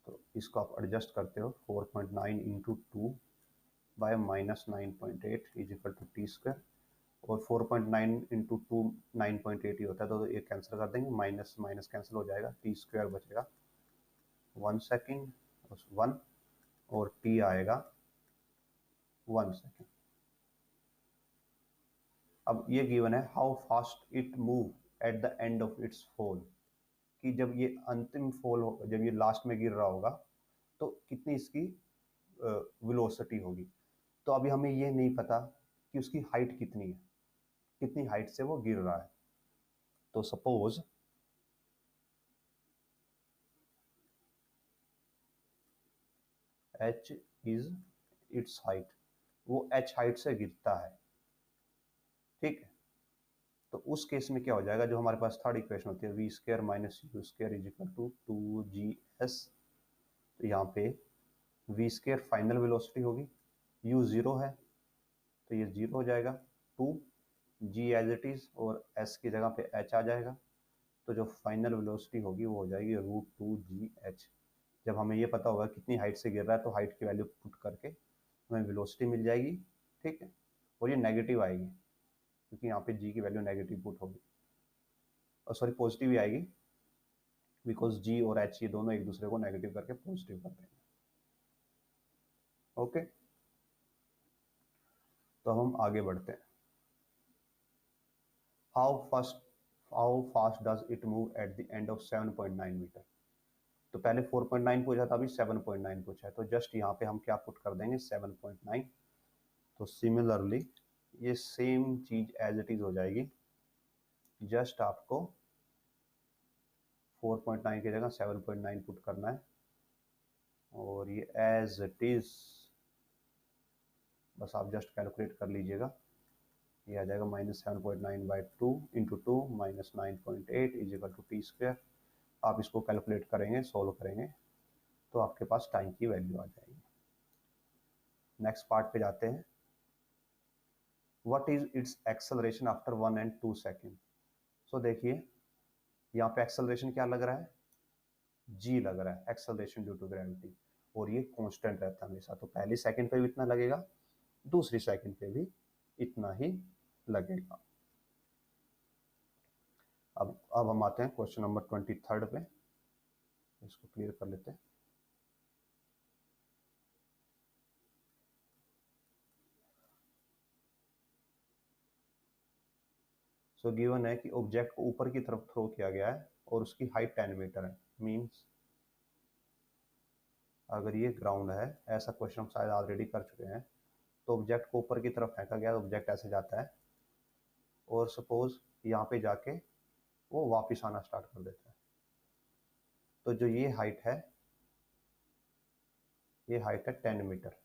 तो इसको आप एडजस्ट करते हो, 4.9 into 2 by -9.8 is equal to T square, और 4.9 इंटू 2 9.8 ही होता है, तो ये कैंसिल कर देंगे, माइनस माइनस कैंसिल हो जाएगा, टी स्क्वायर बचेगा 1 सेकेंड 1, और टी आएगा 1 सेकेंड। अब ये गिवन है how fast it move at the end of its fall, कि जब ये अंतिम फॉल हो, जब ये लास्ट में गिर रहा होगा तो कितनी इसकी वेलोसिटी होगी। तो अभी हमें ये नहीं पता कि उसकी हाइट कितनी है, कितनी हाइट से वो गिर रहा है। तो suppose h is it's height, वो h हाइट से गिरता है, ठीक है। तो उस केस में क्या हो जाएगा, जो हमारे पास थर्ड इक्वेशन होती है v square minus u square is equal to 2gs। तो यहाँ पे वी स्क्वायर फाइनल वेलोसिटी होगी, u 0 है तो ये 0 हो जाएगा, 2 g एज इट इज, और s की जगह पे h आ जाएगा, तो जो फाइनल वेलोसिटी होगी वो हो जाएगी √2gh। जब हमें ये पता होगा कितनी हाइट से गिर रहा है तो हाइट की वैल्यू पुट करके हमें वेलोसिटी मिल जाएगी, ठीक है। और ये नेगेटिव आएगी क्योंकि यहाँ पे g की वैल्यू नेगेटिव पुट होगी, और सॉरी पॉजिटिव ही आएगी बिकॉज g और h ये दोनों एक दूसरे को नेगेटिव करके पॉजिटिव कर देंगे। ओके, तो हम आगे बढ़ते हैं। How fast does it move at the end of 7.9 metre? तो पहले 4.9 पूछा था, अभी 7.9 पूछा है, तो जस्ट यहाँ पे हम क्या पुट कर देंगे 7.9। तो सिमिलरली ये सेम चीज एज इट इज हो जाएगी, जस्ट आपको 4.9 की जगह 7.9 पुट करना है, और ये एज इट इज बस आप जस्ट कैलकुलेट कर लीजिएगा। ये आ जाएगा -7.9/2 into 2 -9.8 is equal to T square. आप इसको कैलकुलेट करेंगे, सोल्व करेंगे तो आपके पास टाइम की वैल्यू आ जाएगी। नेक्स्ट पार्ट पे जाते हैं। What is its acceleration after 1 and 2 second? So देखिए यहाँ पे एक्सेलरेशन क्या लग रहा है, जी लग रहा है एक्सेलरेशन ड्यू टू ग्रेविटी, और ये कांस्टेंट रहता है हमेशा, तो पहली सेकंड पे भी इतना लगेगा, दूसरी सेकंड पे भी इतना ही लगेगा। अब हम आते हैं क्वेश्चन नंबर 23 पे, इसको क्लियर कर लेते हैं। सो गिवन है कि ऑब्जेक्ट को ऊपर की तरफ थ्रो किया गया है और उसकी हाइट 10 मीटर है। मींस अगर ये ग्राउंड है, ऐसा क्वेश्चन हम शायद ऑलरेडी कर चुके हैं, तो ऑब्जेक्ट को ऊपर की तरफ फेंका गया, ऑब्जेक्ट ऐसे जाता है और सपोज यहाँ पे जाके वो वापस आना स्टार्ट कर देता है, तो जो ये हाइट है, ये हाइट है 10 मीटर।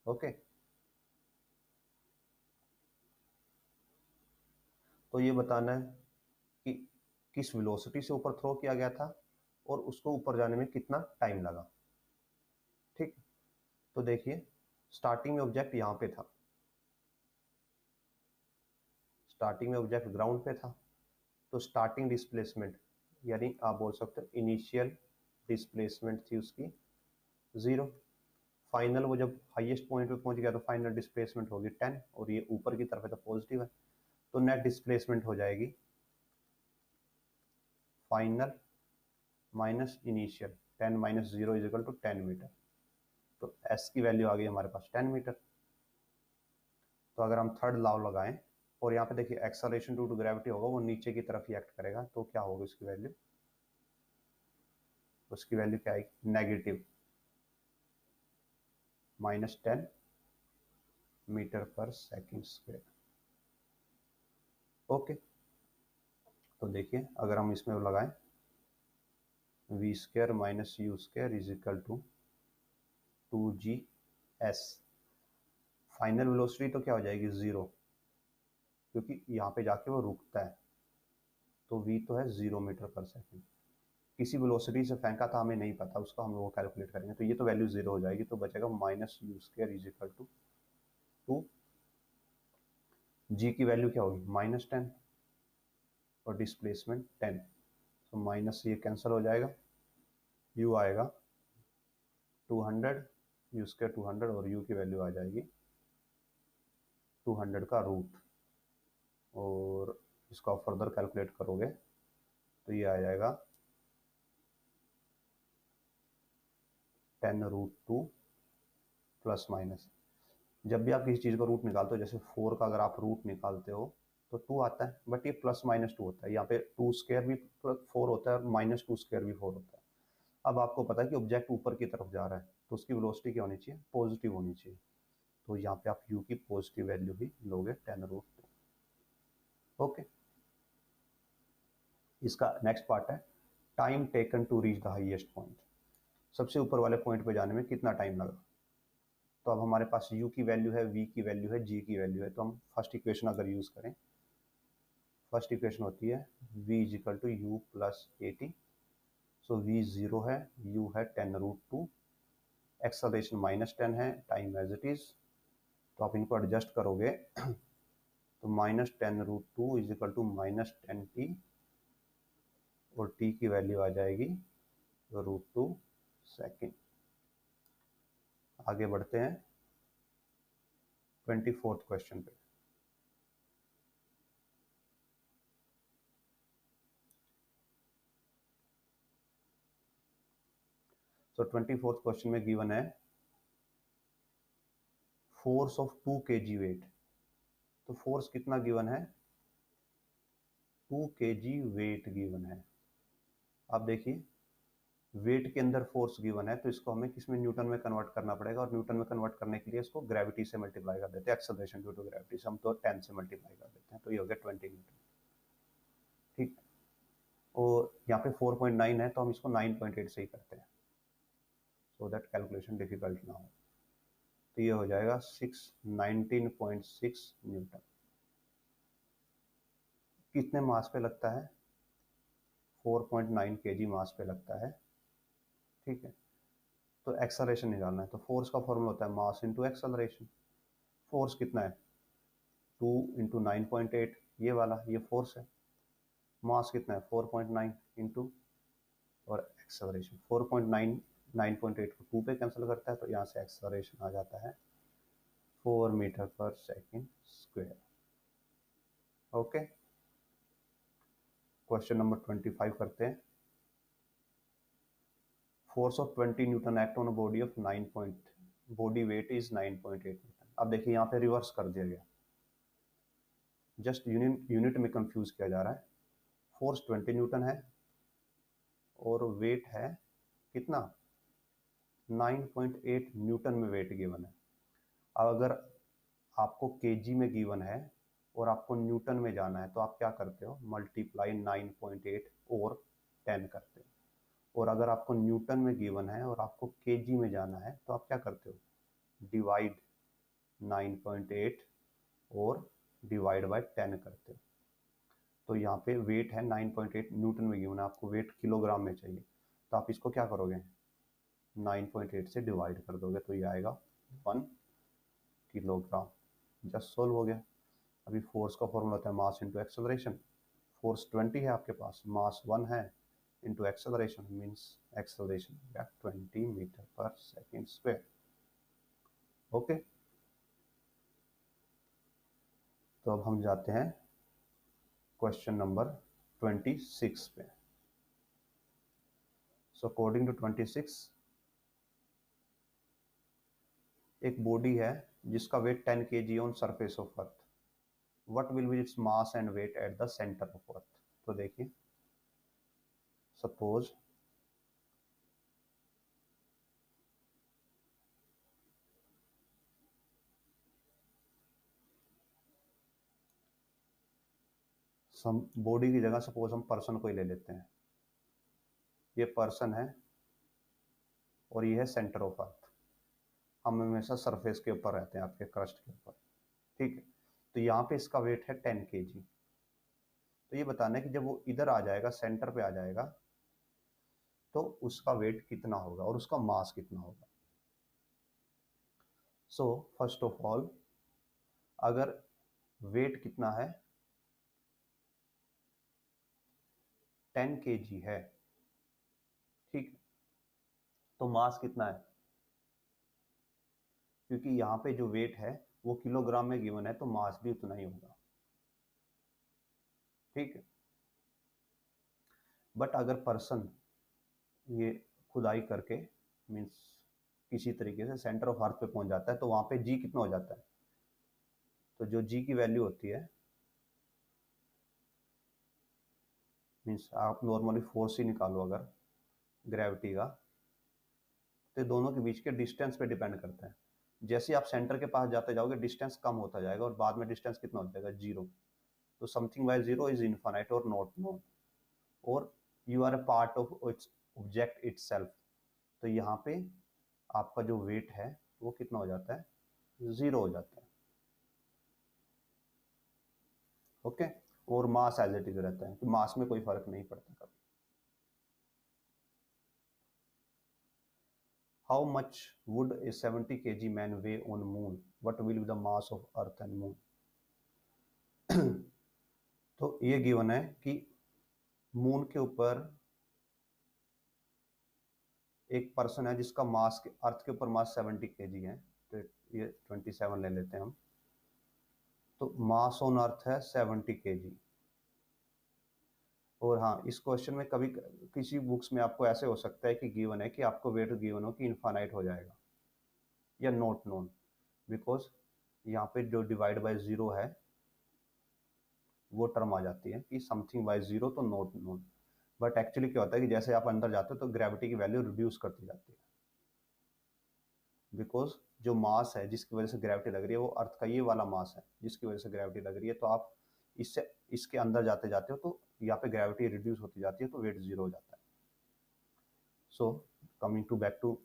ओके, तो ये बताना है कि किस वेलोसिटी से ऊपर थ्रो किया गया था और उसको ऊपर जाने में कितना टाइम लगा। ठीक, तो देखिए स्टार्टिंग में ऑब्जेक्ट यहाँ पे था, स्टार्टिंग में ऑब्जेक्ट ग्राउंड पे था, तो स्टार्टिंग डिस्प्लेसमेंट यानी आप बोल सकते हो इनिशियल डिस्प्लेसमेंट थी उसकी 0। फाइनल वो जब हाईएस्ट पॉइंट पे पहुंच गया तो फाइनल डिस्प्लेसमेंट होगी 10, और ये ऊपर की तरफ है तो पॉजिटिव है, तो नेट डिस्प्लेसमेंट हो जाएगी final minus initial, 10 minus 0 is equal to 10 metre. तो एस की वैल्यू आ गई हमारे पास 10 मीटर। तो अगर हम थर्ड लॉ लगाएं और यहाँ पे देखिए एक्सेलरेशन ड्यू टू ग्रेविटी होगा, वो नीचे की तरफ ही एक्ट करेगा, तो क्या होगा उसकी वैल्यू, उसकी वैल्यू क्या आएगी, negative -10 metre per second square. Okay, तो देखिए अगर हम इसमें लगाएं v square minus u square is equal to 2g/s, final velocity तो क्या हो जाएगी 0, क्योंकि यहाँ पे जाके वो रुकता है, तो v तो है 0 मीटर पर सेकेंड। किसी वेलोसिटी से फेंका था हमें नहीं पता, उसका हम वो कैलकुलेट करेंगे, तो ये तो वैल्यू 0 हो जाएगी, तो बचेगा minus u square is equal to 2, जी की वैल्यू क्या होगी -10 और डिस्प्लेसमेंट 10, तो माइनस से ये कैंसिल हो जाएगा, u आएगा 200, यू स्क्वायर 200 और u की वैल्यू आ जाएगी 200 का रूट, और इसको आप फर्दर कैलकुलेट करोगे तो ये आ जाएगा 10√2 प्लस माइनस। जब भी आप किसी चीज़ का रूट निकालते हो, जैसे 4 का अगर आप रूट निकालते हो तो 2 आता है, बट ये प्लस माइनस 2 होता है, यहाँ पे 2 स्क्वायर भी 4 होता है और -2 स्क्वायर भी 4 होता है। अब आपको पता है कि ऑब्जेक्ट ऊपर की तरफ जा रहा है, तो उसकी वेलोसिटी क्या होनी चाहिए, पॉजिटिव होनी चाहिए, तो यहाँ पे आप u की पॉजिटिव वैल्यू ही लोगे 10√2। ओके, इसका नेक्स्ट पार्ट है time taken to reach the highest point, सबसे ऊपर वाले पॉइंट पे जाने में कितना टाइम लगा। तो अब हमारे पास u की वैल्यू है, v की वैल्यू है, g की वैल्यू है, तो हम फर्स्ट इक्वेशन अगर यूज करें, फर्स्ट इक्वेशन होती है v is equal to u plus a t, so v 0 है, u है 10√2, एक्सेलरेशन -10 है, टाइम एज इट इज, तो आप इनको एडजस्ट करोगे तो -10√2 इज इक्वल टू -10t, और t की वैल्यू आ जाएगी √2 सेकेंड। आगे बढ़ते हैं 24th क्वेश्चन पे। तो 24th क्वेश्चन में गिवन है फोर्स ऑफ 2 kg वेट, तो फोर्स कितना गिवन है, 2 kg वेट गिवन है। अब देखिए वेट के अंदर फोर्स गिवन है, तो इसको हमें किसमें, न्यूटन में कन्वर्ट करना पड़ेगा, और न्यूटन में कन्वर्ट करने के लिए इसको ग्रेविटी से मल्टीप्लाई कर देते हैं, एक्सेलरेशन ड्यू टू ग्रेविटी से हम तो 10 से मल्टीप्लाई कर देते हैं, तो ये हो गया 20 न्यूटन। ठीक, और यहाँ पे 4.9 है, तो हम इसको 9.8 से ही करते हैं, सो दैट कैलकुलेशन डिफिकल्ट ना हो, तो ये हो जाएगा 19.6 न्यूटन। कितने मास पे लगता है, 4.9 kg मास पे लगता है। ठीक है, तो एक्सेलरेशन निकालना है, तो फोर्स का फॉर्मूला होता है मास इंटू एक्सेलरेशन। फोर्स कितना है, 2 इंटू 9.8, ये वाला ये फोर्स है। मास कितना है 4.9 इंटू और एक्सेलरेशन 4.9 9.8 को 2 पे कैंसिल करता है, तो यहाँ से एक्सेलरेशन आ जाता है 4 metre per second square. Okay, question number 25 करते हैं। Force of 20 Newton act on a body of 9 point, body weight is 9.8 Newton. अब देखिए यहाँ पे रिवर्स कर दिया गया, जस्ट यूनिट में कंफ्यूज किया जा रहा है। फोर्स 20 न्यूटन है और वेट है कितना, 9.8 न्यूटन में वेट गिवन है। अब अगर आपको केजी में गिवन है और आपको न्यूटन में जाना है, तो आप क्या करते हो, मल्टीप्लाई 9.8 और 10 करते हो। और अगर आपको न्यूटन में गिवन है और आपको केजी में जाना है, तो आप क्या करते हो, डिवाइड 9.8 और डिवाइड बाय 10 करते हो। तो यहाँ पे वेट है 9.8 न्यूटन में गिवन है, आपको वेट किलोग्राम में चाहिए, तो आप इसको क्या करोगे, 9.8 से डिवाइड कर दोगे, तो ये आएगा 1 किलोग्राम। जस्ट सोल्व हो गया। अभी फोर्स का फॉर्मूला होता है मास इंटू एक्सेलरेशन। फोर्स 20 है आपके पास, मास 1 है, into acceleration means acceleration 20 metre per second square. Okay, तो अब हम जाते हैं क्वेश्चन नंबर 26 पे। सो अकॉर्डिंग टू 26, एक बॉडी है जिसका weight 10 kg on surface of earth, what will be its mass and weight at the centre of earth. तो देखिए, सपोज बॉडी की जगह सपोज हम पर्सन को ही ले लेते हैं। ये पर्सन है और ये है सेंटर ऑफ अर्थ। हम हमेशा सरफेस के ऊपर रहते हैं, आपके क्रस्ट के ऊपर, ठीक है। तो यहाँ पे इसका वेट है 10 kg। तो ये बताना है कि जब वो इधर आ जाएगा, सेंटर पे आ जाएगा, तो उसका वेट कितना होगा और उसका मास कितना होगा। सो फर्स्ट ऑफ ऑल, अगर वेट कितना है, 10 kg है, ठीक, तो मास कितना है, क्योंकि यहाँ पे जो वेट है वो किलोग्राम में गिवन है, तो मास भी उतना ही होगा, ठीक है। बट अगर पर्सन ये खुदाई करके मीन्स किसी तरीके से सेंटर ऑफ अर्थ पे पहुंच जाता है, तो वहां पे जी कितना हो जाता है, तो जो जी की वैल्यू होती है, मीन्स आप नॉर्मली फोर्स ही निकालो अगर ग्रेविटी का, तो दोनों के बीच के डिस्टेंस पे डिपेंड करता है। जैसे आप सेंटर के पास जाते जाओगे, डिस्टेंस कम होता जाएगा और बाद में डिस्टेंस कितना हो जाएगा, जीरो। तो something by zero is infinite और नॉट नोन, और you are a part of its object itself. तो यहाँ पे आपका जो वेट है वो कितना हो जाता है, जीरो हो जाता है। ओके, और मास एज इट इज रहता है, तो मास में कोई फर्क नहीं पड़ता कभी। How much would a 70 kg man way on moon, what will be the mass of earth and moon. तो ये गिवन है कि मून के ऊपर एक पर्सन है जिसका मास के अर्थ के ऊपर मास 70 kg है, तो ये 27 ले लेते हैं हम। तो मास ऑन अर्थ है 70 kg। और हाँ, इस क्वेश्चन में कभी किसी बुक्स में आपको ऐसे हो सकता है कि गिवन है कि आपको वेट गिवन हो कि इनफाइनाइट हो जाएगा या नॉट नोन, बिकॉज यहाँ पे जो डिवाइड बाय जीरो है वो टर्म आ जाती है कि समथिंग बाय जीरो, तो नॉट नोन। बट एक्चुअली क्या होता है कि जैसे आप अंदर जाते हो तो ग्रेविटी की वैल्यू रिड्यूस करती जाती है, बिकॉज जो मास है जिसकी वजह से ग्रेविटी लग रही है वो अर्थ का ये वाला मास है जिसकी वजह से ग्रेविटी लग रही है। तो आप इससे इसके अंदर जाते जाते हो तो यहाँ पे ग्रेविटी रिड्यूस होती जाती है, तो वेट जीरो हो जाता है। So coming to back to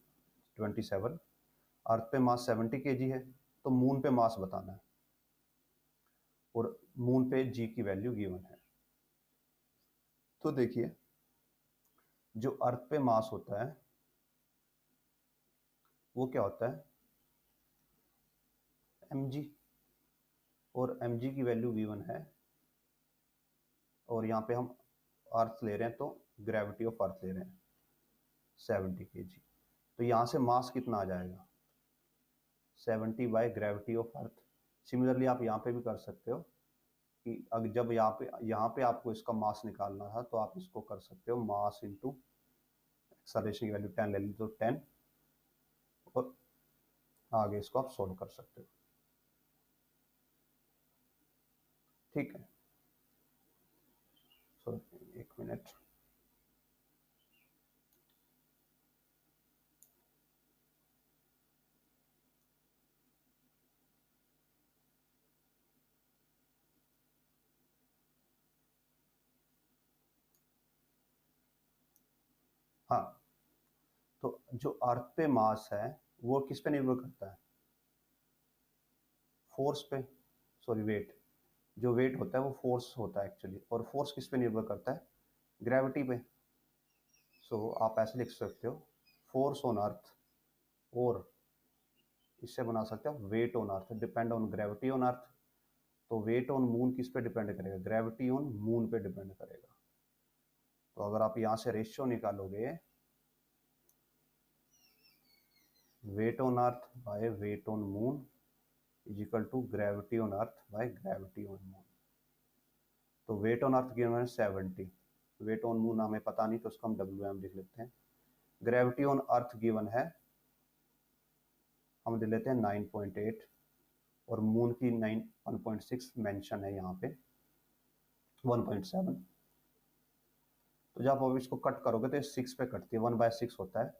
27, earth पे मास 70 kg है, तो मून पे मास बताना है और मून पे जी की वैल्यू गिवन है। तो देखिए, जो अर्थ पे मास होता है वो क्या होता है, mg, और mg की वैल्यू गिवन है, और यहाँ पे हम अर्थ ले रहे हैं तो ग्रेविटी ऑफ अर्थ ले रहे हैं। 70 kg। तो यहाँ से मास कितना आ जाएगा 70 bye gravity of earth. Similarly आप यहाँ पे भी कर सकते हो कि अगर जब यहाँ पे आपको इसका मास निकालना था तो आप इसको कर सकते हो मास इंटू एक्सेलरेशन की वैल्यू 10 ले ली तो 10, और आगे इसको आप सोल्व कर सकते हो। ठीक है, सो एक मिनट। हाँ, तो जो अर्थ पे मास है वो किस पे निर्भर करता है, फोर्स पे, सॉरी वेट। जो वेट होता है वो फोर्स होता है एक्चुअली, और फोर्स किस पे निर्भर करता है, ग्रेविटी पे। सो आप ऐसे लिख सकते हो फोर्स ऑन अर्थ, और इससे बना सकते हो weight on earth depend on gravity on earth. तो वेट ऑन मून किस पे डिपेंड करेगा, ग्रेविटी ऑन मून पे डिपेंड करेगा। तो अगर आप यहां से रेशियो निकालोगे weight on earth by weight on moon is equal to gravity on earth by gravity on moon. तो वेट ऑन अर्थ गिवन है 70, वेट ऑन मून हमें पता नहीं तो उसको हम WM लिख लेते हैं। ग्रेविटी ऑन अर्थ गिवन है, हम दे लेते हैं 9.8, और मून की 1.6 मेंशन है यहाँ पे 1.7। तो जब आप इसको कट करोगे तो 6 पे कटती है, 1/6 होता है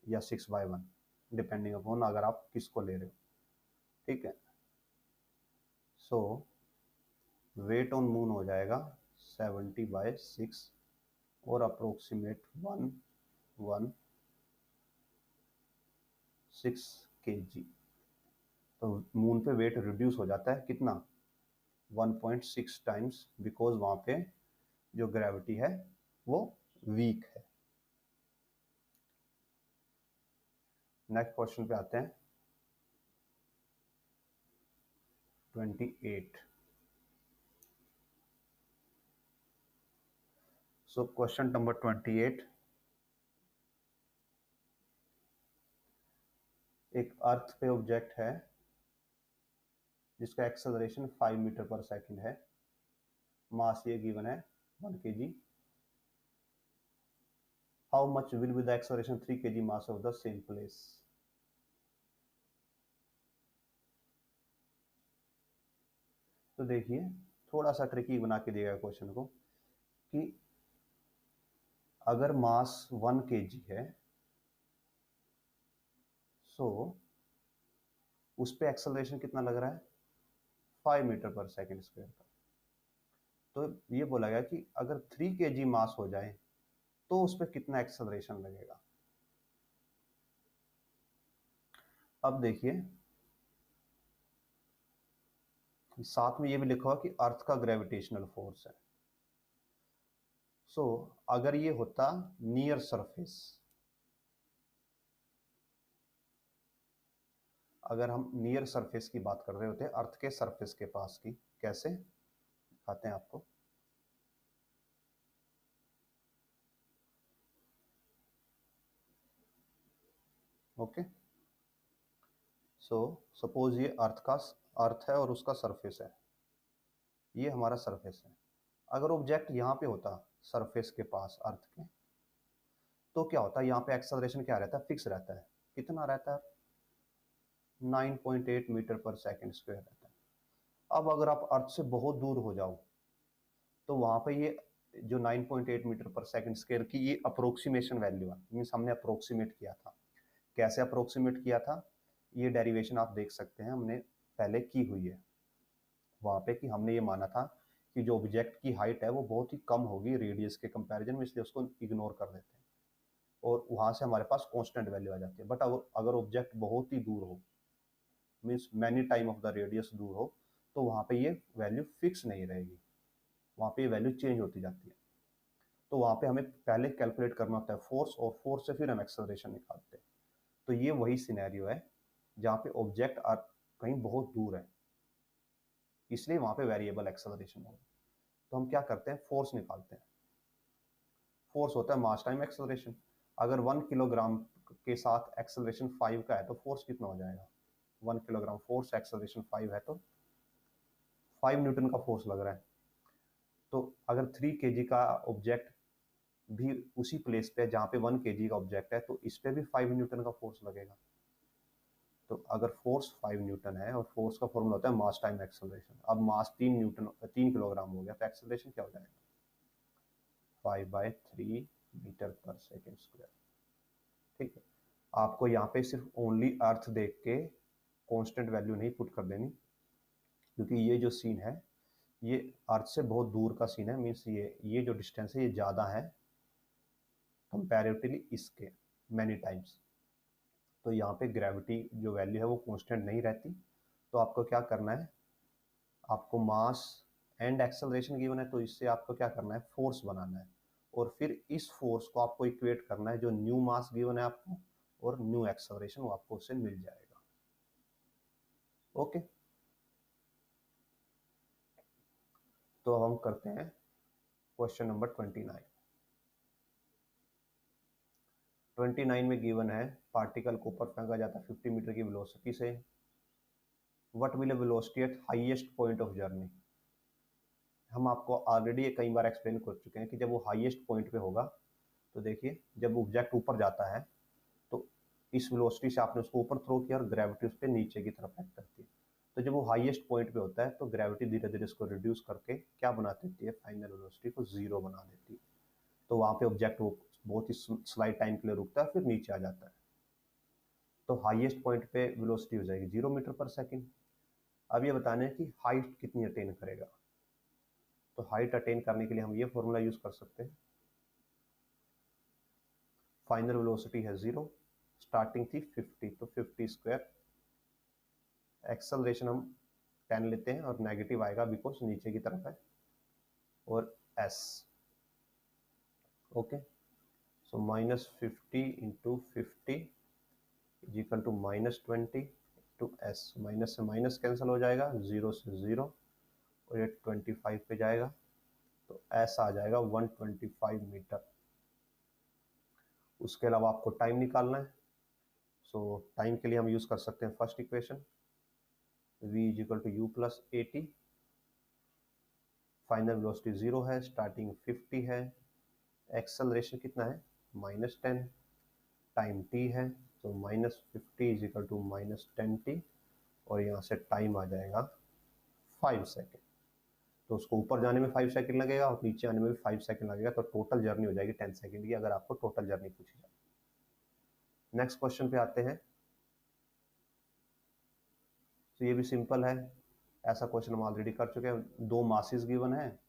या 6/1 डिपेंडिंग अपॉन अगर आप किसको ले रहे हो। ठीक है, सो वेट ऑन मून हो जाएगा 70/6 और अप्रोक्सीमेट 116 kg। तो मून पे वेट रिड्यूस हो जाता है कितना 1.6 टाइम्स, बिकॉज वहां पे जो ग्रेविटी है वो वीक है। नेक्स्ट क्वेश्चन पे आते हैं 28। सो क्वेश्चन नंबर 28, एक अर्थ पे ऑब्जेक्ट है जिसका एक्सेलरेशन 5 मीटर पर सेकंड है, मास ये गिवन है 1 kg। How much will be the acceleration 3 kg mass of the same place. तो देखिए थोड़ा सा ट्रिकी बना के दिया क्वेश्चन को कि अगर मास 1 kg है सो उस पे एक्सेलरेशन कितना लग रहा है 5 मीटर पर सेकंड स्क्वायर का। तो ये बोला गया कि अगर 3 kg मास हो जाए तो उस पर कितना एक्सेलरेशन लगेगा। अब देखिए साथ में ये भी लिखा हुआ कि अर्थ का ग्रेविटेशनल फोर्स है। सो अगर ये होता नियर सरफेस, अगर हम नियर सरफेस की बात कर रहे होते हैं अर्थ के सरफेस के पास की, कैसे दिखाते हैं आपको। ओके, सो सपोज ये अर्थ है और उसका सरफेस है, ये हमारा सरफेस है। अगर ऑब्जेक्ट यहाँ पे होता सरफेस के पास अर्थ के, तो क्या होता है यहाँ पे एक्सेलरेशन क्या रहता है, फिक्स रहता है। कितना रहता है 9.8 मीटर पर सेकंड स्क्वायर रहता है। अब अगर आप अर्थ से बहुत दूर हो जाओ तो वहां पे ये जो 9.8 मीटर पर सेकंड स्क्वायर की ये अप्रोक्सीमेशन वैल्यू है, मीन्स हमने अप्रोक्सीमेट किया था। कैसे अप्रोक्सीमेट किया था, ये डेरिवेशन आप देख सकते हैं हमने पहले की हुई है वहां पे, कि हमने ये माना था कि जो ऑब्जेक्ट की हाइट है वो बहुत ही कम होगी रेडियस के कंपैरिजन में, इसलिए उसको इग्नोर कर देते हैं और वहां से हमारे पास कांस्टेंट वैल्यू आ जाती है। बट अगर ऑब्जेक्ट बहुत ही दूर हो, means many time of the radius दूर हो, तो वहां पे ये वैल्यू फिक्स नहीं रहेगी, वहां पे ये वैल्यू चेंज होती जाती है। तो वहां पे हमें पहले कैलकुलेट करना होता है फोर्स, और फोर्स से फिर हम एक्सेलरेशन निकालते हैं। तो ये वही सिनेरियो है जहां पे ऑब्जेक्ट कहीं बहुत दूर है, इसलिए वहां पे वेरिएबल एक्सेलरेशन होगा। तो हम क्या करते हैं फोर्स निकालते हैं। फोर्स होता है मास टाइम एक्सेलरेशन। अगर 1 किलोग्राम के साथ एक्सेलरेशन 5 का है तो फोर्स कितना हो जाएगा? 1 किलोग्राम फोर्स, एक्सेलरेशन 5 है तो 5 न्यूटन का फोर्स लग रहा है। तो अगर 3 kg का ऑब्जेक्ट भी उसी प्लेस पे जहाँ पे 1 kg का ऑब्जेक्ट है तो इस पे भी 5 न्यूटन का फोर्स लगेगा। तो अगर फोर्स 5 न्यूटन है और फोर्स का फॉर्मूला होता है मास टाइम एक्सेलरेशन, अब मास 3 किलोग्राम हो गया तो एक्सेलरेशन क्या हो जाएगा? 5/3 मीटर/सेकेंड स्क्वायर। ठीक है, आपको यहाँ पे सिर्फ ओनली अर्थ देख के कांस्टेंट वैल्यू नहीं पुट कर देनी, क्योंकि ये जो सीन है ये अर्थ से बहुत दूर का सीन है। मीन्स ये जो डिस्टेंस है ये ज़्यादा है कंपैरेटिवली इसके मैनी टाइम्स। तो यहाँ पे ग्रेविटी जो वैल्यू है वो कांस्टेंट नहीं रहती। तो आपको क्या करना है, आपको मास एंड एक्सेलरेशन गिवन है तो इससे आपको क्या करना है, फोर्स बनाना है, और फिर इस फोर्स को आपको इक्वेट करना है जो न्यू मास गिवन है आपको और न्यू एक्सेलरेशन, वो आपको उससे मिल जाएगा। ओके, तो अब हम करते हैं क्वेश्चन नंबर 29 में गिवन है पार्टिकल को ऊपर फेंका जाता है 50 मीटर की वेलोसिटी से। What will velocity at highest point of journey. हम आपको ऑलरेडी कई बार एक्सप्लेन कर चुके हैं कि जब वो हाईएस्ट पॉइंट पे होगा तो देखिए जब ऑब्जेक्ट ऊपर जाता है तो इस वेलोसिटी से आपने उसको ऊपर थ्रो किया और ग्रेविटी उस पर नीचे की तरफ एक्ट करती है। तो जब वो हाईएस्ट पॉइंट पे होता है तो ग्रेविटी धीरे धीरे इसको रिड्यूस करके क्या बना देती है, फाइनल वेलोसिटी को 0 बना देती है। तो वहां पे ऑब्जेक्ट वो बहुत ही स्लाइट टाइम के लिए रुकता है, फिर नीचे आ जाता है। तो हाईएस्ट पॉइंट पे वेलोसिटी हो जाएगी 0 मीटर/सेकेंड। अब ये बताना है कि हाइट कितनी अटेन करेगा। तो हाइट अटेन करने के लिए हम ये फॉर्मूला यूज कर सकते हैं। फाइनल वेलोसिटी है 0, स्टार्टिंग थी 50, तो 50 स्क्वायर। एक्सेलरेशन हम 10 लेते हैं और नेगेटिव आएगा बिकॉज नीचे की तरफ है, और s। Okay, so -50 into 50 is equal to -20 two s। Minus से माइनस कैंसिल हो जाएगा, 0 से 0, और ये 25 पे जाएगा तो s आ जाएगा 125 मीटर। उसके अलावा आपको टाइम निकालना है। सो टाइम के लिए हम यूज कर सकते हैं first equation, v is equal to u plus a t. Final velocity 0 है, स्टार्टिंग 50 है, एक्सेलरेशन कितना है -10, टाइम t है तो -50 इज इक्वल टू -10t, और यहाँ से टाइम आ जाएगा 5 सेकेंड। तो उसको ऊपर जाने में 5 सेकेंड लगेगा और नीचे आने में भी 5 सेकेंड लगेगा, तो टोटल जर्नी हो जाएगी 10 सेकेंड की, अगर आपको टोटल जर्नी पूछी जाए। नेक्स्ट क्वेश्चन पे आते हैं। तो ये भी सिंपल है, ऐसा क्वेश्चन हम ऑलरेडी कर चुके हैं। दो मासेस गिवन है,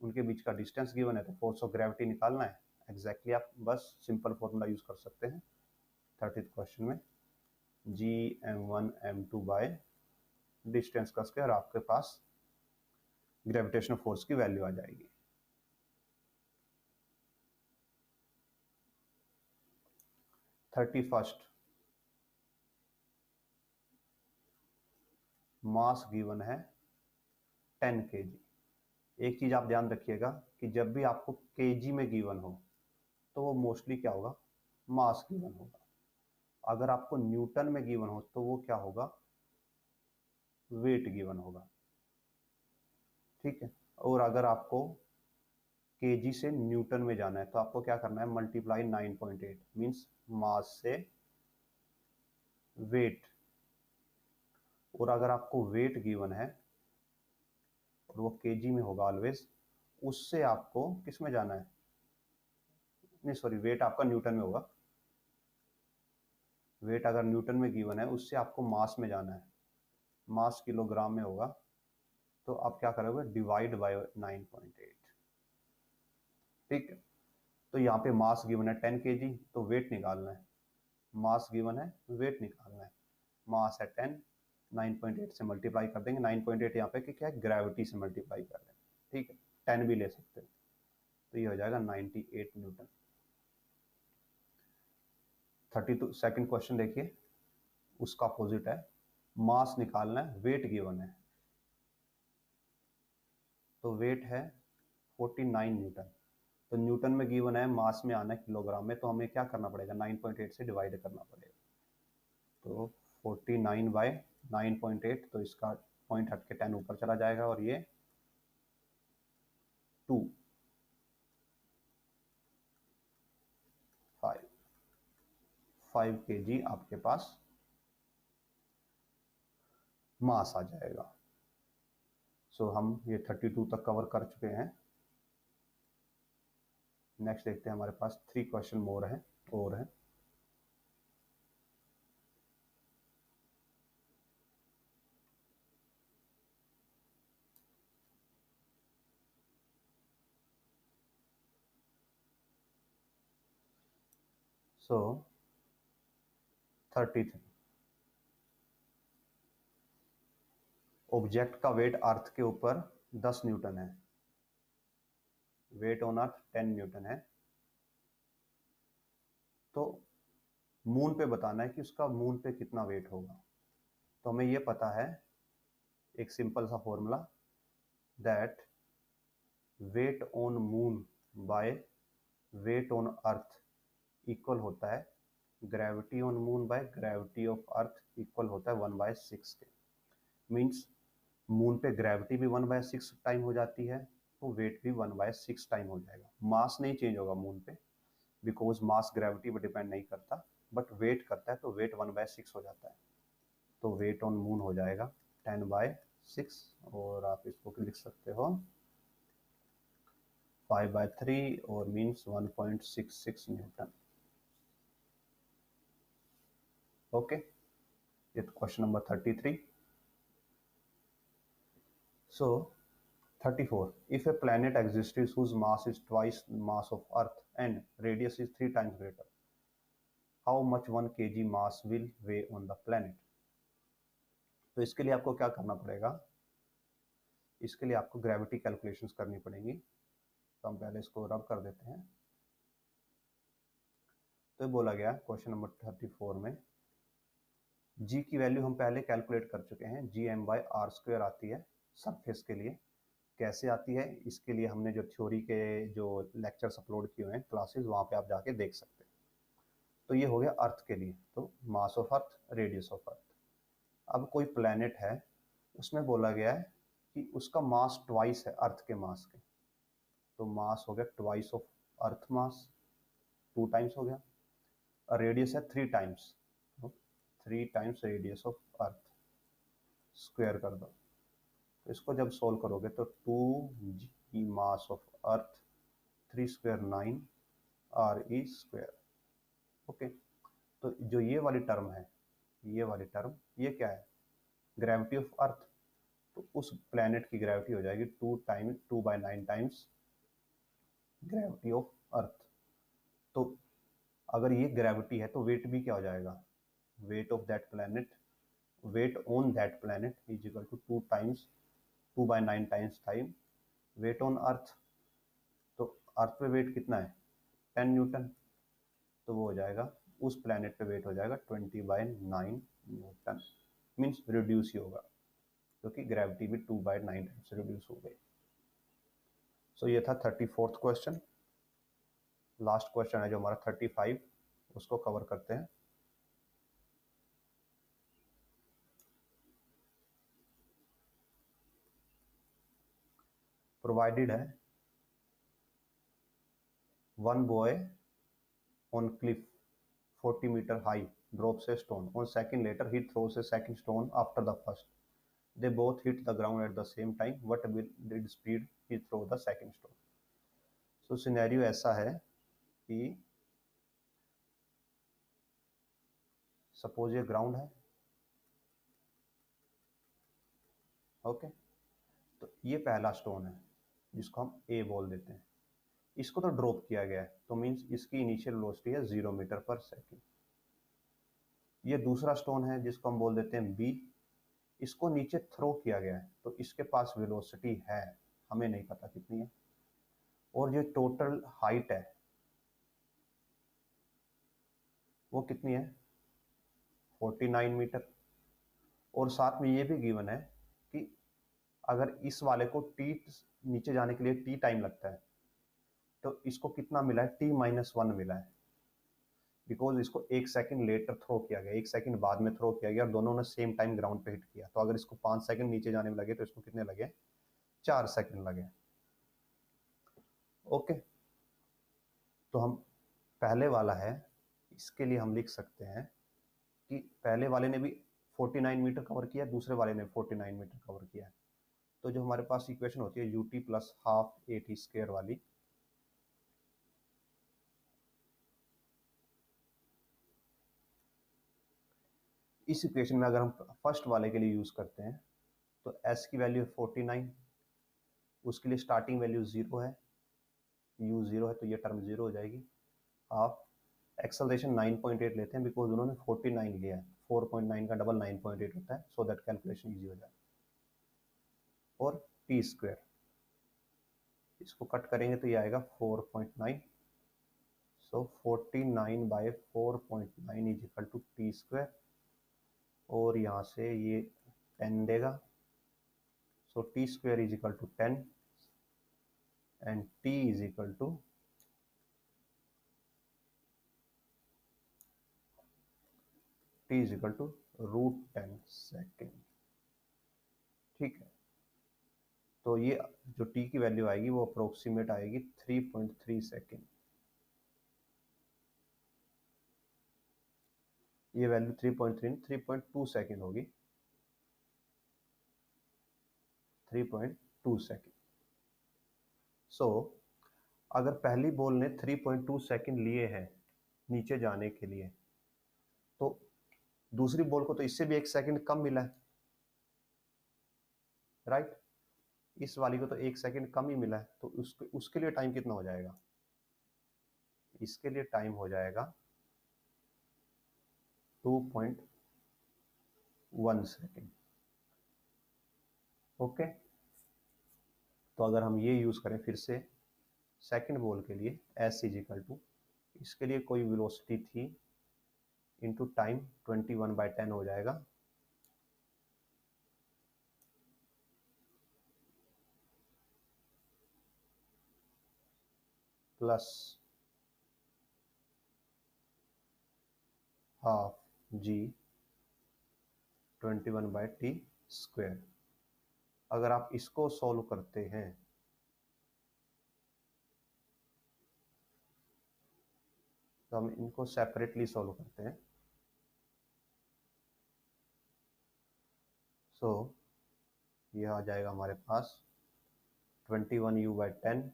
उनके बीच का डिस्टेंस गिवन है, तो फोर्स ऑफ ग्रेविटी निकालना है। एग्जैक्टली आप बस सिंपल फॉर्मूला यूज कर सकते हैं 30th क्वेश्चन में, Gm1m2 बाय डिस्टेंस का स्क्वायर, आपके पास ग्रेविटेशनल फोर्स की वैल्यू आ जाएगी। थर्टी फर्स्ट, मास गिवन है 10 kg। एक चीज आप ध्यान रखिएगा कि जब भी आपको केजी में गिवन हो तो वो मोस्टली क्या होगा, मास गिवन होगा। अगर आपको न्यूटन में गिवन हो तो वो क्या होगा, वेट गिवन होगा। ठीक है, और अगर आपको केजी से न्यूटन में जाना है तो आपको क्या करना है, मल्टीप्लाई 9.8, मीन्स मास से वेट। और अगर आपको वेट गिवन है और वो केजी में होगा ऑलवेज, उससे आपको किस में जाना है, नहीं सॉरी, वेट आपका न्यूटन में होगा। वेट अगर न्यूटन में गिवन है उससे आपको मास में जाना है, मास किलोग्राम में होगा, तो आप क्या करोगे, डिवाइड बाय 9.8। ठीक है, तो यहाँ पे मास गिवन है 10 kg, तो वेट निकालना है। मास गिवन है, वेट निकालना है। मास है 10, 9.8 से मल्टीप्लाई कर देंगे। 9.8 यहाँ पे क्या है, ग्रेविटी से मल्टीप्लाई कर देंगे। ठीक है, 10 भी ले सकते हो, तो ये हो जाएगा 98 न्यूटन। 32 सेकंड क्वेश्चन देखिए, उसका अपोजिट है। मास निकालना है, वेट गिवन है, तो वेट है 49 न्यूटन। तो न्यूटन में गिवन है, मास में आना है किलोग्राम में, तो हमें क्या करना पड़ेगा, 9.8 से डिवाइड करना पड़ेगा। तो 49/9.8, तो इसका पॉइंट हट के 10 ऊपर चला जाएगा और ये 2 5 kg आपके पास मास आ जाएगा। सो हम ये 32 तक कवर कर चुके हैं। नेक्स्ट देखते हैं, हमारे पास 3 क्वेश्चन मोर हैं और हैं। सो 33, ऑब्जेक्ट का वेट अर्थ के ऊपर 10 न्यूटन है, वेट ऑन अर्थ 10 न्यूटन है। तो मून पे बताना है कि उसका मून पे कितना वेट होगा। तो हमें ये पता है एक सिंपल सा formula, that weight on moon by weight on earth equal होता है gravity on moon by gravity of earth equal होता है 1/6 के। मीन्स मून पे ग्रेविटी भी 1/6 टाइम हो जाती है, तो वेट भी 1/6 टाइम हो जाएगा। मास नहीं चेंज होगा मून पे, बिकॉज मास ग्रेविटी पर डिपेंड नहीं करता, बट वेट करता है, तो वेट 1/6 हो जाता है। तो वेट ऑन मून हो जाएगा 10/6, और आप इसको लिख सकते हो 5/3, और मीन्स 1.66 न्यूटन। ओके, ये question number 33। So 34. If a planet exists whose mass is twice mass of Earth and radius is 3 times greater, how much 1 kg mass will weigh on the planet? तो इसके लिए आपको क्या करना पड़ेगा, इसके लिए आपको ग्रेविटी कैलकुलेशंस करनी पड़ेंगी। तो हम पहले इसको रब कर देते हैं। तो बोला गया क्वेश्चन नंबर 34 में, जी की वैल्यू हम पहले कैलकुलेट कर चुके हैं, Gm/r² आती है सरफेस के लिए। कैसे आती है, इसके लिए हमने जो थ्योरी के जो लेक्चर्स अपलोड किए हुए हैं क्लासेस, वहाँ पे आप जाके देख सकते हैं। तो ये हो गया अर्थ के लिए, तो मास ऑफ अर्थ, रेडियस ऑफ अर्थ। अब कोई प्लेनेट है, उसमें बोला गया है कि उसका मास ट्वाइस है अर्थ के मास के। तो मास हो गया twice of earth mass, 2 times हो गया। और रेडियस है 3 टाइम्स, तो 3 times radius of earth, square कर दो। तो इसको जब सोल्व करोगे तो 2g mass of earth 3 square 9 RE square. Okay, तो जो ये वाली टर्म है, ये वाली टर्म, ये क्या है, ग्रेविटी ऑफ अर्थ। तो उस प्लेनेट की ग्रेविटी हो जाएगी 2/9 टाइम्स ग्रेविटी ऑफ अर्थ। तो अगर ये ग्रेविटी है तो वेट भी क्या हो जाएगा, weight of that planet, weight on that planet is equal to 2/9 times time weight on earth. तो अर्थ पे वेट कितना है, 10 न्यूटन। तो वो हो जाएगा, उस प्लेनेट पे वेट हो जाएगा 20/9 न्यूटन। मीन्स रिड्यूस ही होगा, क्योंकि ग्रेविटी भी 2/9 टाइम्स रिड्यूस हो गई। सो ये था 34th क्वेश्चन। लास्ट क्वेश्चन है जो हमारा 35, उसको कवर करते हैं। प्रोवाइडेड है, one boy on Cliff 40 meter high drops a stone. On second later, he throws a second stone after the first. They both hit the ground at the same time. What did speed he throw the second stone? So scenario ऐसा है कि suppose ये ground है, okay, तो ये पहला stone है जिसको हम ए बोल देते हैं। इसको तो ड्रॉप किया गया है, तो मीन्स इसकी इनिशियल वेलोसिटी है 0 मीटर पर सेकेंड। ये दूसरा स्टोन है जिसको हम बोल देते हैं बी, इसको नीचे थ्रो किया गया है, तो इसके पास वेलोसिटी है, हमें नहीं पता कितनी है। और जो टोटल हाइट है वो कितनी है, 49 मीटर। और साथ में ये भी गिवन है कि अगर इस वाले को टी नीचे जाने के लिए टी टाइम लगता है, तो इसको कितना मिला है, t-1 मिला है, बिकॉज इसको 1 सेकंड लेटर थ्रो किया गया, 1 सेकंड बाद में थ्रो किया गया और दोनों ने सेम टाइम ग्राउंड पे हिट किया। तो अगर इसको 5 सेकंड नीचे जाने में लगे तो इसको कितने लगे, 4 सेकंड लगे। ओके, तो हम पहले वाला है, इसके लिए हम लिख सकते हैं कि पहले वाले ने भी 49 मीटर कवर किया, दूसरे वाले ने 49 मीटर कवर किया। तो जो हमारे पास इक्वेशन होती है UT plus half A T square वाली, इस इक्वेशन में अगर हम फर्स्ट वाले के लिए यूज करते हैं तो एस की वैल्यू 49, उसके लिए स्टार्टिंग वैल्यू 0 है, यू 0 है तो ये टर्म 0 हो जाएगी। हाफ एक्सेलरेशन 9.8 लेते हैं बिकॉज उन्होंने 49 लिया है, 4.9 का डबल 9.8 होता है, सो दैट कैलकुलेशन इजी हो जाए। और टी स्क्वायर, इसको कट करेंगे तो ये आएगा 4.9, so 49 by 4.9 is equal to T square, और यहाँ से ये 10 देगा, so T square is equal to 10 and T is equal to √10 second. ठीक है, तो ये जो टी की वैल्यू आएगी वो अप्रोक्सीमेट आएगी 3.3 सेकेंड। ये वैल्यू 3.2 सेकेंड होगी, 3.2 सेकेंड। सो अगर पहली बॉल ने 3.2 सेकेंड लिए हैं नीचे जाने के लिए, तो दूसरी बॉल को तो इससे भी 1 सेकेंड कम मिला है, राइट? इस वाली को तो 1 सेकेंड कम ही मिला है, तो उसके लिए टाइम कितना हो जाएगा, इसके लिए टाइम हो जाएगा 2.1 सेकेंड। ओके, तो अगर हम ये यूज करें फिर से सेकंड बॉल के लिए, एस इज इक्वल टू, इसके लिए कोई वेलोसिटी थी इंटू टाइम 21/10 हो जाएगा, प्लस हाफ जी 21/t स्क्वायर। अगर आप इसको सॉल्व करते हैं तो हम इनको सेपरेटली सॉल्व करते हैं। सो ये आ जाएगा हमारे पास 21u/10,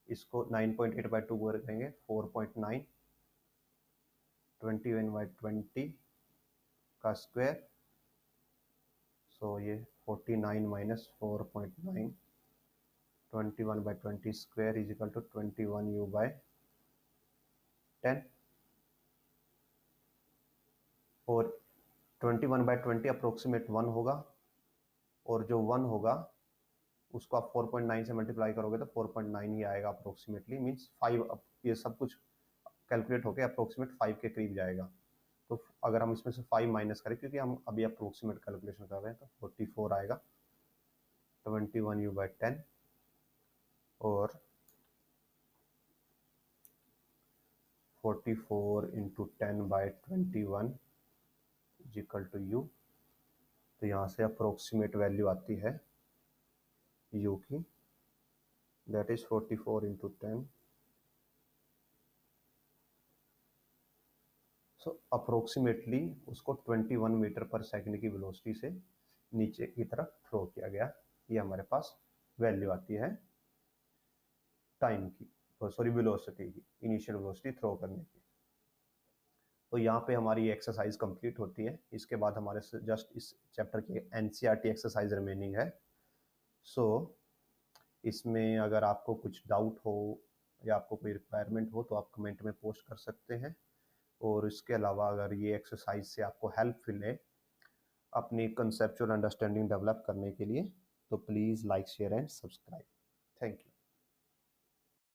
इसको 9.8/2 करेंगे 4.9, 21/20 का स्क्वायर, सो ये 49 minus 4.9, 21/20 square is equal to 21u/10, और 21/20 अप्रोक्सीमेट 1 होगा, और जो 1 होगा उसको आप 4.9 से मल्टीप्लाई करोगे तो 4.9 ही आएगा अप्रोक्सीमेटली, मीन्स 5। ये सब कुछ कैलकुलेट होकर अप्रोक्सीमेट 5 के करीब जाएगा। तो अगर हम इसमें से 5 माइनस करें, क्योंकि हम अभी अप्रोक्सीमेट कैलकुलेशन कर रहे हैं, तो 44 आएगा 21u/10, और 44 into 10/21 is equal to u। तो यहाँ से अप्रोक्सीमेट वैल्यू आती है u की, that is 44 into 10, so approximately उसको 21 मीटर पर सेकंड की वेलोसिटी से नीचे की तरफ थ्रो किया गया। ये हमारे पास वैल्यू आती है टाइम की, सॉरी वेलोसिटी की, इनिशियल वेलोसिटी थ्रो करने की। तो यहाँ पे हमारी एक्सरसाइज कंप्लीट होती है। इसके बाद हमारे जस्ट इस चैप्टर की एनसीईआरटी एक्सरसाइज रिमेनिंग है। सो इसमें अगर आपको कुछ डाउट हो या आपको कोई रिक्वायरमेंट हो तो आप कमेंट में पोस्ट कर सकते हैं। और इसके अलावा अगर ये एक्सरसाइज से आपको हेल्प मिले अपनी कंसेप्चुअल अंडरस्टैंडिंग डेवलप करने के लिए, तो please like share and subscribe. Thank you.